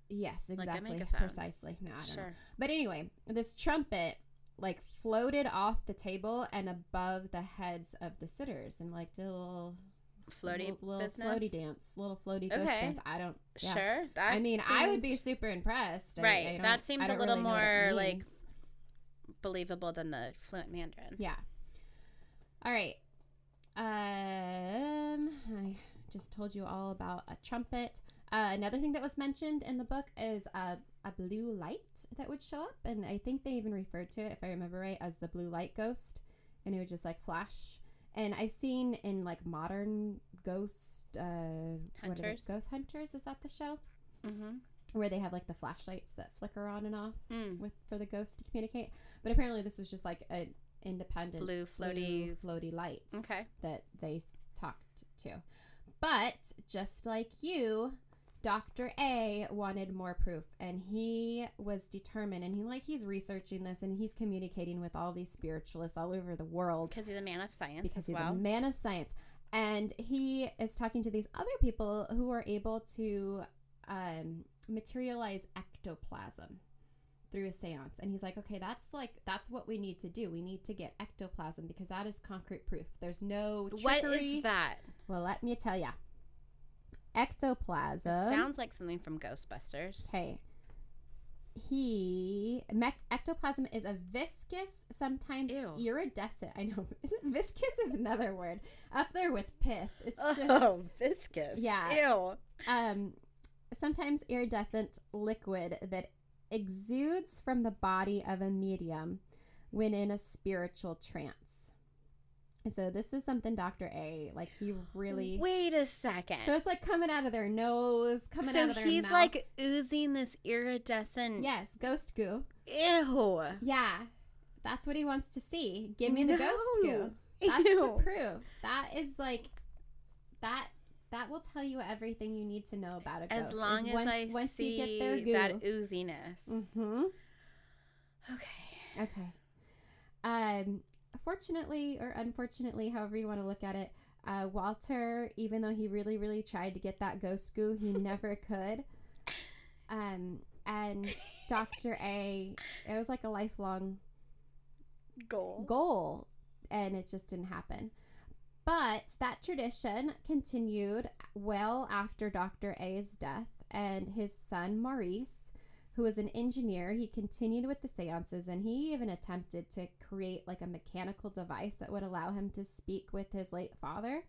Yes, exactly.
Like
precisely. No, I don't know. But anyway, this trumpet like floated off the table and above the heads of the sitters and like did a little floaty dance, little floaty ghost dance. I don't. Yeah.
Sure.
I would be super impressed.
Right. That seems a little more like believable than the fluent Mandarin.
Yeah. All right. I just told you all about a trumpet. Another thing that was mentioned in the book is a blue light that would show up, and I think they even referred to it, if I remember right, as the blue light ghost, and it would just like flash. And I've seen in like modern ghost
hunters.
Ghost Hunters, is that the show?
Mm-hmm.
Where they have like the flashlights that flicker on and off for the ghost to communicate. But apparently this was just like an independent
blue
floaty lights that they talked to. But just like you, Dr. A wanted more proof, and he was determined, and he's researching this, and he's communicating with all these spiritualists all over the world.
Because he's a man of science.
Because he's a man of science. And he is talking to these other people who are able to materialize ectoplasm through a seance. And he's like, okay, that's what we need to do. We need to get ectoplasm because that is concrete proof. There's no trickery.
What is that?
Well, let me tell ya. Ectoplasm.
Sounds like something from Ghostbusters.
Okay. Ectoplasm is a viscous, sometimes iridescent. I know. Isn't viscous is another word. Up there with pith. It's just
viscous.
Yeah. Ew. Sometimes iridescent liquid that exudes from the body of a medium when in a spiritual trance. So this is something Dr. A, like, he really...
Wait a second.
So it's like coming out of their nose, coming out of their mouth. So
he's like oozing this iridescent...
Yes, ghost goo.
Ew.
Yeah. That's what he wants to see. Give me the ghost goo. That's the proof. That is like... That will tell you everything you need to know about a ghost.
As long as
once
see
you get their goo.
That ooziness.
Mm-hmm.
Okay.
Fortunately or unfortunately, however you want to look at it, Walter, even though he really, really tried to get that ghost goo, he never could. And Dr. A, it was like a lifelong goal, and it just didn't happen. But that tradition continued well after Dr. A's death, and his son, Maurice, who was an engineer, he continued with the seances, and he even attempted to create like a mechanical device that would allow him to speak with his late father.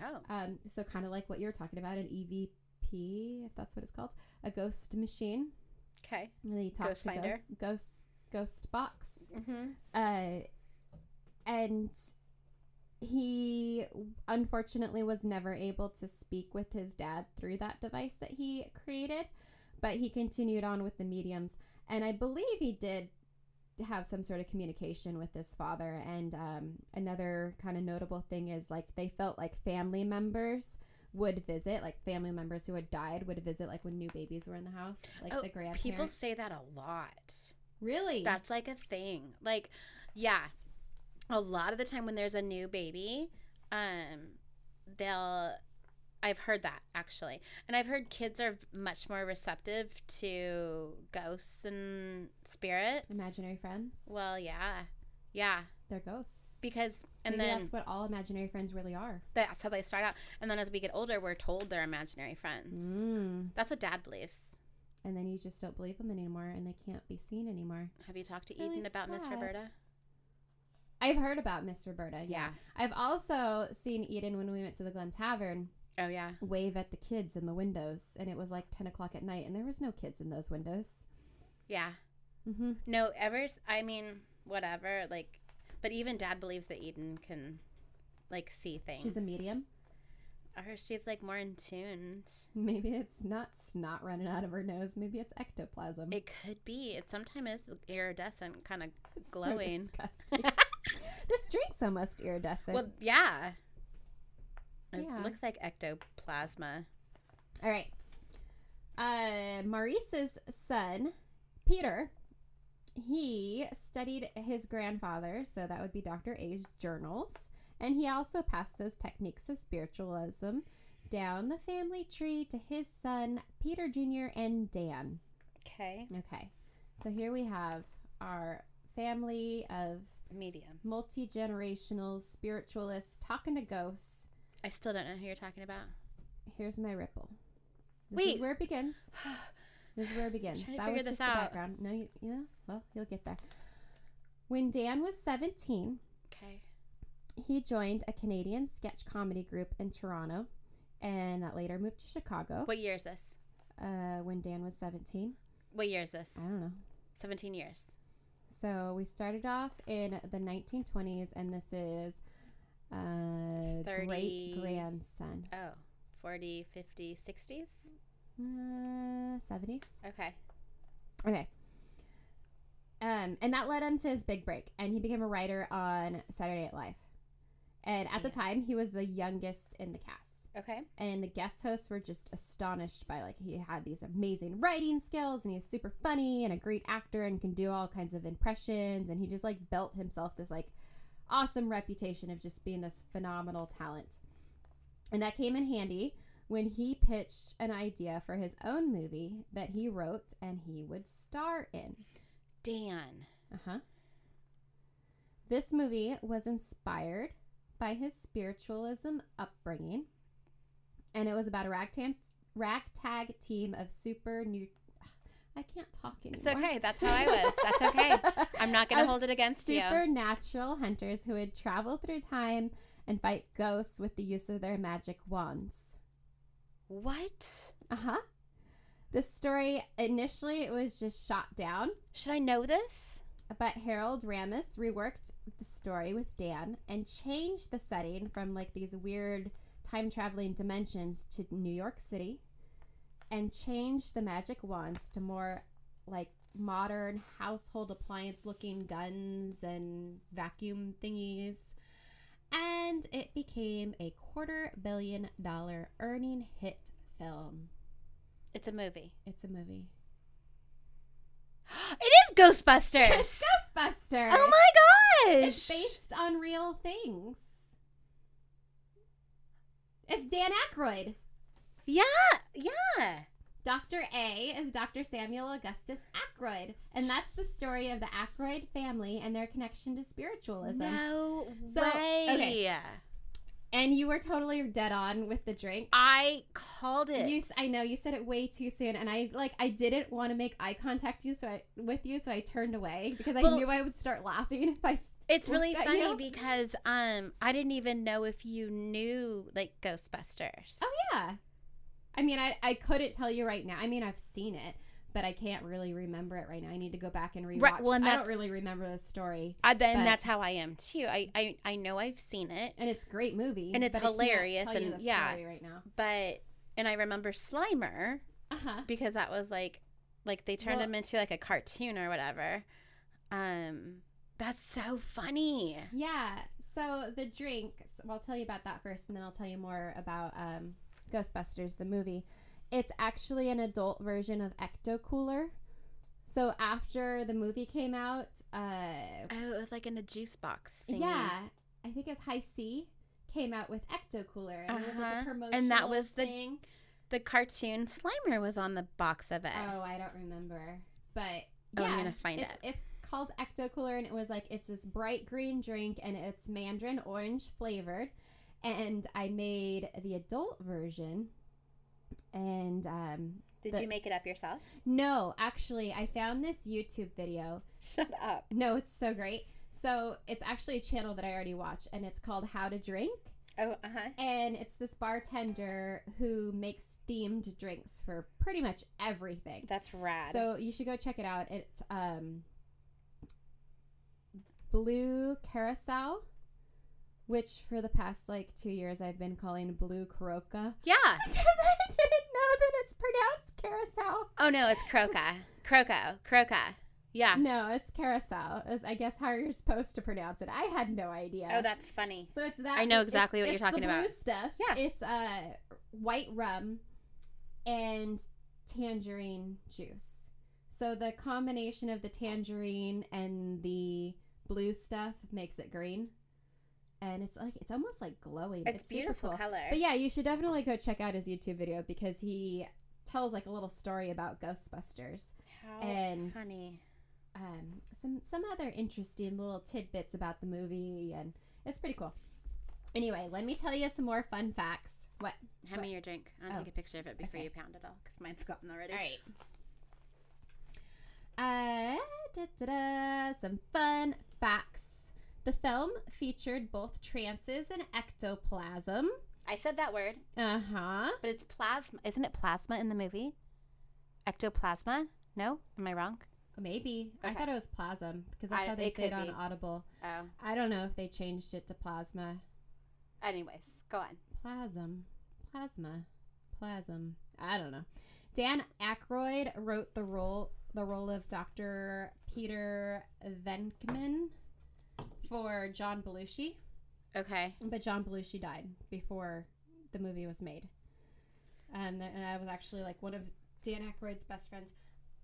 Oh.
So kind of like what you were talking about, an EVP, if that's what it's called, a ghost machine.
Okay.
And he talked to ghost box.
Mm-hmm.
And he unfortunately was never able to speak with his dad through that device that he created. But he continued on with the mediums. And I believe he did have some sort of communication with his father. And another kind of notable thing is, like, they felt like family members would visit. Like, family members who had died would visit, like, when new babies were in the house. Like, the grandparents.
People say that a lot.
Really?
That's, like, a thing. Like, yeah. A lot of the time when there's a new baby, I've heard that, actually. And I've heard kids are much more receptive to ghosts and spirits.
Imaginary friends?
Well, yeah. Yeah.
They're ghosts.
Because,
Maybe that's what all imaginary friends really are.
That's how they start out. And then as we get older, we're told they're imaginary friends. That's what Dad believes.
And then you just don't believe them anymore, and they can't be seen anymore.
Have you talked to Eden about Miss Roberta?
I've heard about Miss Roberta, yeah. I've also seen Eden when we went to the Glen Tavern.
Oh, yeah.
Wave at the kids in the windows, and it was like 10 o'clock at night, and there was no kids in those windows.
Yeah.
Mm-hmm.
No, whatever, like, but even Dad believes that Eden can, like, see things.
She's a medium?
Or she's, like, more in tune.
Maybe it's not snot running out of her nose. Maybe it's ectoplasm.
It could be. It sometimes is iridescent, kind of glowing.
So disgusting. This drink's almost iridescent.
Well, yeah. It looks like ectoplasma.
All right. Maurice's son, Peter, he studied his grandfather, so that would be Dr. A's journals, and he also passed those techniques of spiritualism down the family tree to his son, Peter Jr. and Dan.
Okay.
Okay. So here we have our family of
medium,
multi-generational spiritualists talking to ghosts.
I still don't know who you're talking about.
Here's my ripple. This is where it begins. This is where it begins. That was just the background. No, well, you'll get there. When Dan was 17,
okay,
he joined a Canadian sketch comedy group in Toronto, and that later moved to Chicago.
What year is this?
When Dan was 17.
What year is this?
I don't know.
17 years.
So we started off in the 1920s, and this is
30,
great-grandson.
Oh, 40, 50, 60s?
70s.
Okay.
And that led him to his big break, and he became a writer on Saturday Night Live. And at the time, he was the youngest in the cast.
Okay.
And the guest hosts were just astonished by, like, he had these amazing writing skills, and he was super funny and a great actor and can do all kinds of impressions, and he just, like, built himself this, like, awesome reputation of just being this phenomenal talent. And that came in handy when he pitched an idea for his own movie that he wrote and he would star in.
Dan.
Uh-huh. This movie was inspired by his spiritualism upbringing, and it was about a ragtag team of I can't talk anymore.
It's okay. That's how I was. That's okay. I'm not going to hold it against you.
Supernatural hunters who would travel through time and fight ghosts with the use of their magic wands.
What?
Uh-huh. The story, initially, it was just shot down.
Should I know this?
But Harold Ramis reworked the story with Dan and changed the setting from like these weird time-traveling dimensions to New York City and changed the magic wands to more like modern household appliance-looking guns and vacuum thingies. And it became a $250 million earning hit film.
It's a movie.
It's a movie.
It is Ghostbusters.
It's Ghostbusters.
Oh my gosh.
It's based on real things. It's Dan Aykroyd.
Yeah. Yeah.
Dr. A is Dr. Samuel Augustus Aykroyd. And that's the story of the Aykroyd family and their connection to spiritualism.
No
So,
way.
okay. And you were totally dead on with the drink.
I called it.
I know you said it way too soon, and I didn't want to make eye contact with you, so I turned away because I knew I would start laughing if I.
It's really funny because I didn't even know if you knew like Ghostbusters.
Oh yeah, I mean I couldn't tell you right now. I mean I've seen it, but I can't really remember it right now. I need to go back and rewatch.
Right, well, and
I don't really remember the story.
That's how I am too. I know I've seen it,
and it's a great movie,
and it's hilarious,
I can't tell you
and
the story right now.
And I remember Slimer because that was like they turned him into like a cartoon or whatever. That's so funny.
Yeah. So the drink. I'll tell you about that first, and then I'll tell you more about Ghostbusters, the movie. It's actually an adult version of Ecto Cooler. So after the movie came out,
it was like in a juice box thingy.
Yeah, I think it's High C came out with Ecto Cooler, and it was like a promotional
and that was
thing.
The cartoon Slimer was on the box of it.
Oh, I don't remember, but
yeah,
I'm
gonna find it.
It's called Ecto Cooler, and it was like it's this bright green drink, and it's mandarin orange flavored. And I made the adult version. And
did you make it up yourself?
No, actually, I found this YouTube video.
Shut up.
No, it's so great. So it's actually a channel that I already watch, and it's called How to Drink.
Oh,
And it's this bartender who makes themed drinks for pretty much everything.
That's rad.
So you should go check it out. It's Blue Carousel, which for the past 2 years I've been calling Blue Caroca.
Yeah.
Because I didn't know that it's pronounced carousel.
Oh no, it's Croca. Yeah.
No, it's carousel. Is I guess how you're supposed to pronounce it. I had no idea.
Oh, that's funny.
So it's that.
I know exactly what you're talking about.
It's the blue stuff.
Yeah.
It's white rum and tangerine juice. So the combination of the tangerine and the blue stuff makes it green. And it's almost like glowing.
It's beautiful
super cool.
color.
But yeah, you should definitely go check out his YouTube video because he tells a little story about Ghostbusters.
How funny.
Some other interesting little tidbits about the movie, and it's pretty cool. Anyway, let me tell you some more fun facts. What?
Hand me your drink. I'll take a picture of it before you pound it all because mine's gotten already.
All right. Some fun facts. The film featured both trances and ectoplasm.
I said that word.
Uh-huh.
But it's plasma. Isn't it plasma in the movie? Ectoplasma? No? Am I wrong?
Maybe.
Okay.
I thought it was plasm because that's how they say it on Audible.
Oh.
I don't know if they changed it to plasma.
Anyways, go on.
Plasma. I don't know. Dan Aykroyd wrote the role of Dr. Peter Venkman for John Belushi.
Okay.
But John Belushi died before the movie was made. And I was actually one of Dan Aykroyd's best friends.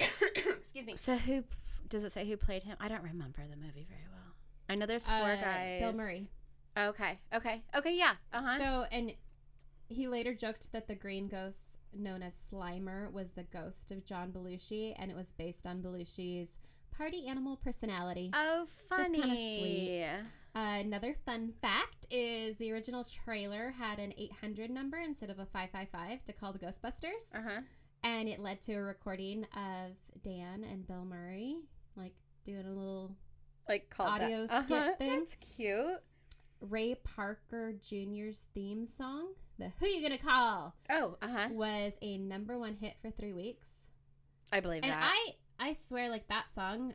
Excuse me.
So who does it say who played him? I don't remember the movie very well. I know there's 4 guys.
Bill Murray.
Okay. Yeah. Uh-huh.
So, and He later joked that the green ghost known as Slimer was the ghost of John Belushi, and it was based on Belushi's party animal personality.
Oh, funny.
Just kind of sweet. Another fun fact is the original trailer had an 800 number instead of a 555 to call the Ghostbusters.
Uh-huh.
And it led to a recording of Dan and Bill Murray, like, doing a little audio skit thing.
That's cute.
Ray Parker Jr.'s theme song, the Who You Gonna Call?
Oh,
was a #1 hit for 3 weeks.
I believe
and
that.
I swear, like, that song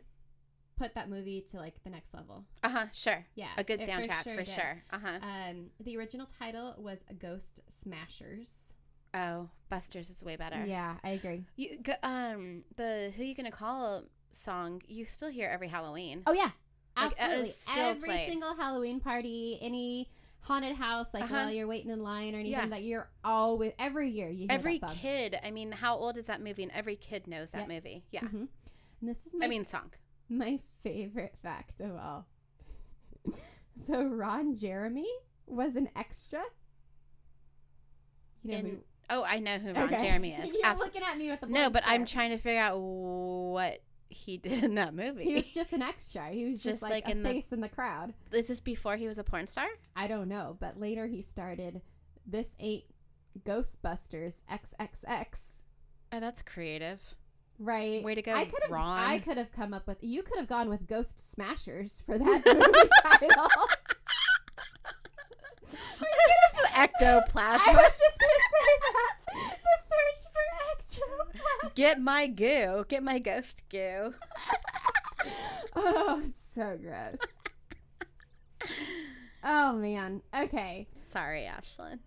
put that movie to, like, the next level.
Sure.
Yeah.
A good soundtrack for sure.
The original title was Ghost Smashers.
Oh, Buster's is way better.
Yeah, I agree.
The Who You Gonna Call song, you still hear every Halloween.
Oh, yeah.
Like,
Absolutely. Every
played.
single Halloween party, any haunted house, like while you're waiting in line or anything, that you're always, every year you hear
every
that song.
kid, I mean, how old is that movie? And every kid knows that movie. Yeah.
Mm-hmm. And this is
song.
My favorite fact of all. So Ron Jeremy was an extra. You know who?
I know who Ron Jeremy is.
You're looking at me with the
No, but
stare.
I'm trying to figure out what he did in that movie.
He was just an extra. He was just like a face in the crowd.
Is this before he was a porn star?
I don't know, but later he started This Ain't Ghostbusters XXX.
Oh, that's creative.
Right.
Way to go, Ron.
I could have come up with, you could have gone with Ghost Smashers for that movie title.
Ectoplasm.
I was just going to say that. The search for ectoplasm.
Get my goo. Get my ghost goo.
Oh, it's so gross. Oh, man. Okay.
Sorry, Ashlyn.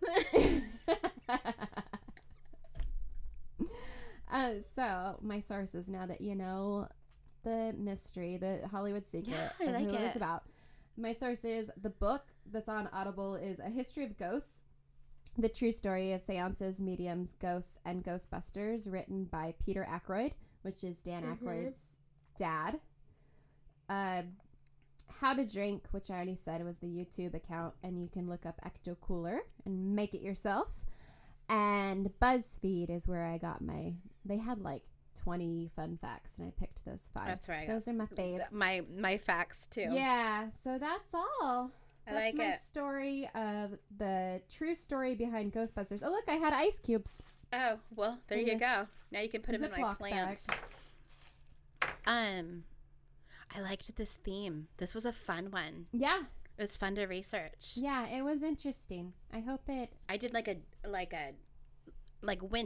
So, my sources, now that you know the mystery, the Hollywood secret,
I like
who it
it
is about. My source is the book that's on Audible is A History of Ghosts, the true story of seances, mediums, ghosts, and Ghostbusters, written by Peter Aykroyd, which is Dan Aykroyd's dad. How to Drink, which I already said was the YouTube account, and you can look up Ecto Cooler and make it yourself. And BuzzFeed is where I got they had like 20 fun facts, and I picked those 5.
That's right.
Those are my faves.
My facts too.
Yeah, so that's all.
I
That's
like
my
it.
story of the true story behind Ghostbusters. Oh, look, I had ice cubes.
Oh, well, there
In
you
this
go. Now you can put them in my
Ziploc
plant.
bag.
I liked this theme. This was a fun one.
Yeah.
It was fun to research.
Yeah, it was interesting. I hope it...
I did went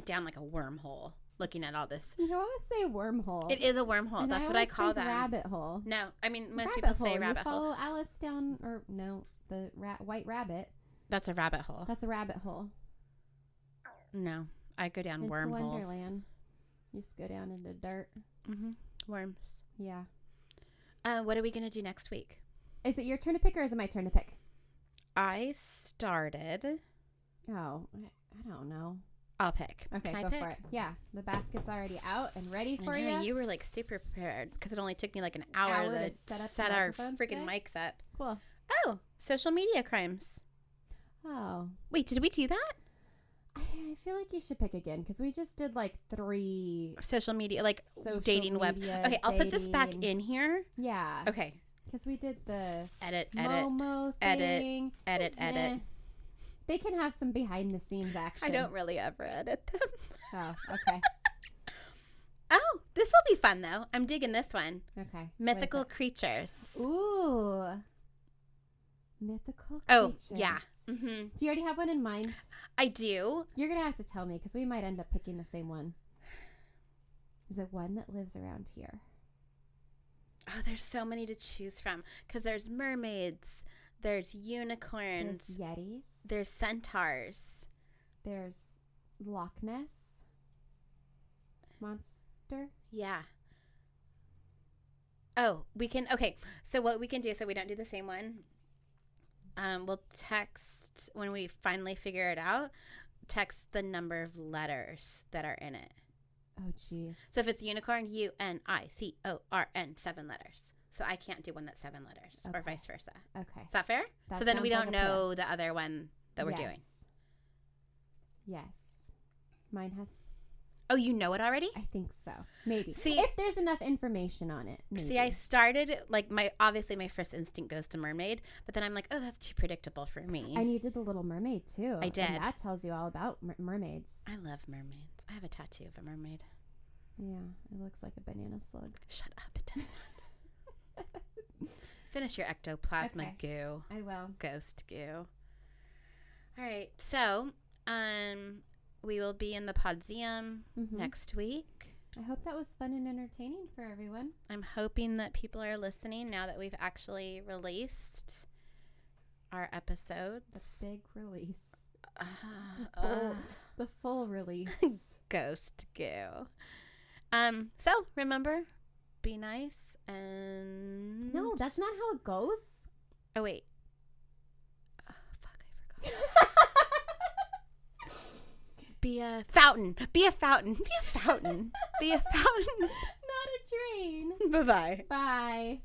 down like a wormhole looking at all this.
You don't want to say wormhole.
It is a wormhole.
And
That's
I
what I
always
call
think
them.
rabbit hole.
No, I mean, most
Rabbit
people
hole.
say rabbit
you follow
hole.
Alice down, or no, the white rabbit.
That's a rabbit hole.
That's a rabbit hole.
No, I go down
It's
wormholes.
Wonderland. You just go down into dirt.
Mm-hmm. Worms.
Yeah.
What are we going to do next week?
Is it your turn to pick, or is it my turn to pick?
I started.
Oh, I don't know.
I'll pick.
Okay,
Can I
go
pick?
for it. Yeah, the basket's already out and ready for you.
You were like super prepared because it only took me like an hour to
set up
set
the
our
microphones
freaking
today?
mics up.
Cool.
Oh, social media crimes.
Oh,
Wait, did we do that?
I feel like you should pick again because we just did like 3
Social media, like
social
dating web.
media,
Okay, I'll put this back
dating.
in here.
Yeah.
Okay.
Because we did the
Edit.
Momo thing.
Edit.
They can have some behind the scenes action.
I don't really ever edit them.
Oh, okay.
Oh, this will be fun though. I'm digging this one.
Okay.
Mythical creatures.
Ooh. Mythical creatures.
Oh, yeah. Mm-hmm.
Do you already have one in mind?
I do.
You're going to have to tell me because we might end up picking the same one. Is it one that lives around here?
Oh, there's so many to choose from because there's mermaids, there's unicorns,
There's Yetis.
there's centaurs.
There's Loch Ness Monster.
Yeah. Oh, we can. Okay, so what we can do, so we don't do the same one. We'll text when we finally figure it out. Text the number of letters that are in it.
Oh, jeez.
So if it's unicorn, UNICORN, 7 letters. So I can't do one that's 7 letters, or
Okay.
vice versa.
Okay.
Is that fair?
That
So then we
sounds
don't
like a plan.
know the other one that we're doing.
Yes. Mine has.
Oh, you know it already?
I think so. Maybe.
See,
if there's enough information on it. Maybe.
See, I started like obviously my first instinct goes to mermaid, but then I'm like, oh, that's too predictable for me.
And you did the Little Mermaid too.
I did.
And that tells you all about mermaids.
I love mermaids. I have a tattoo of a mermaid.
Yeah, it looks like a banana slug.
Shut up, it does not. Finish your ectoplasma goo.
I will.
Ghost goo. All right, so we will be in the Podseum next week.
I hope that was fun and entertaining for everyone.
I'm hoping that people are listening now that we've actually released our episodes.
The big release.
The
The full release.
Ghost goo. So remember, be nice and
No, that's not how it goes.
Oh wait. Oh, fuck, I forgot. Be a fountain. Be a fountain. Be a fountain. Be a fountain.
Not a train.
Bye-bye.
Bye.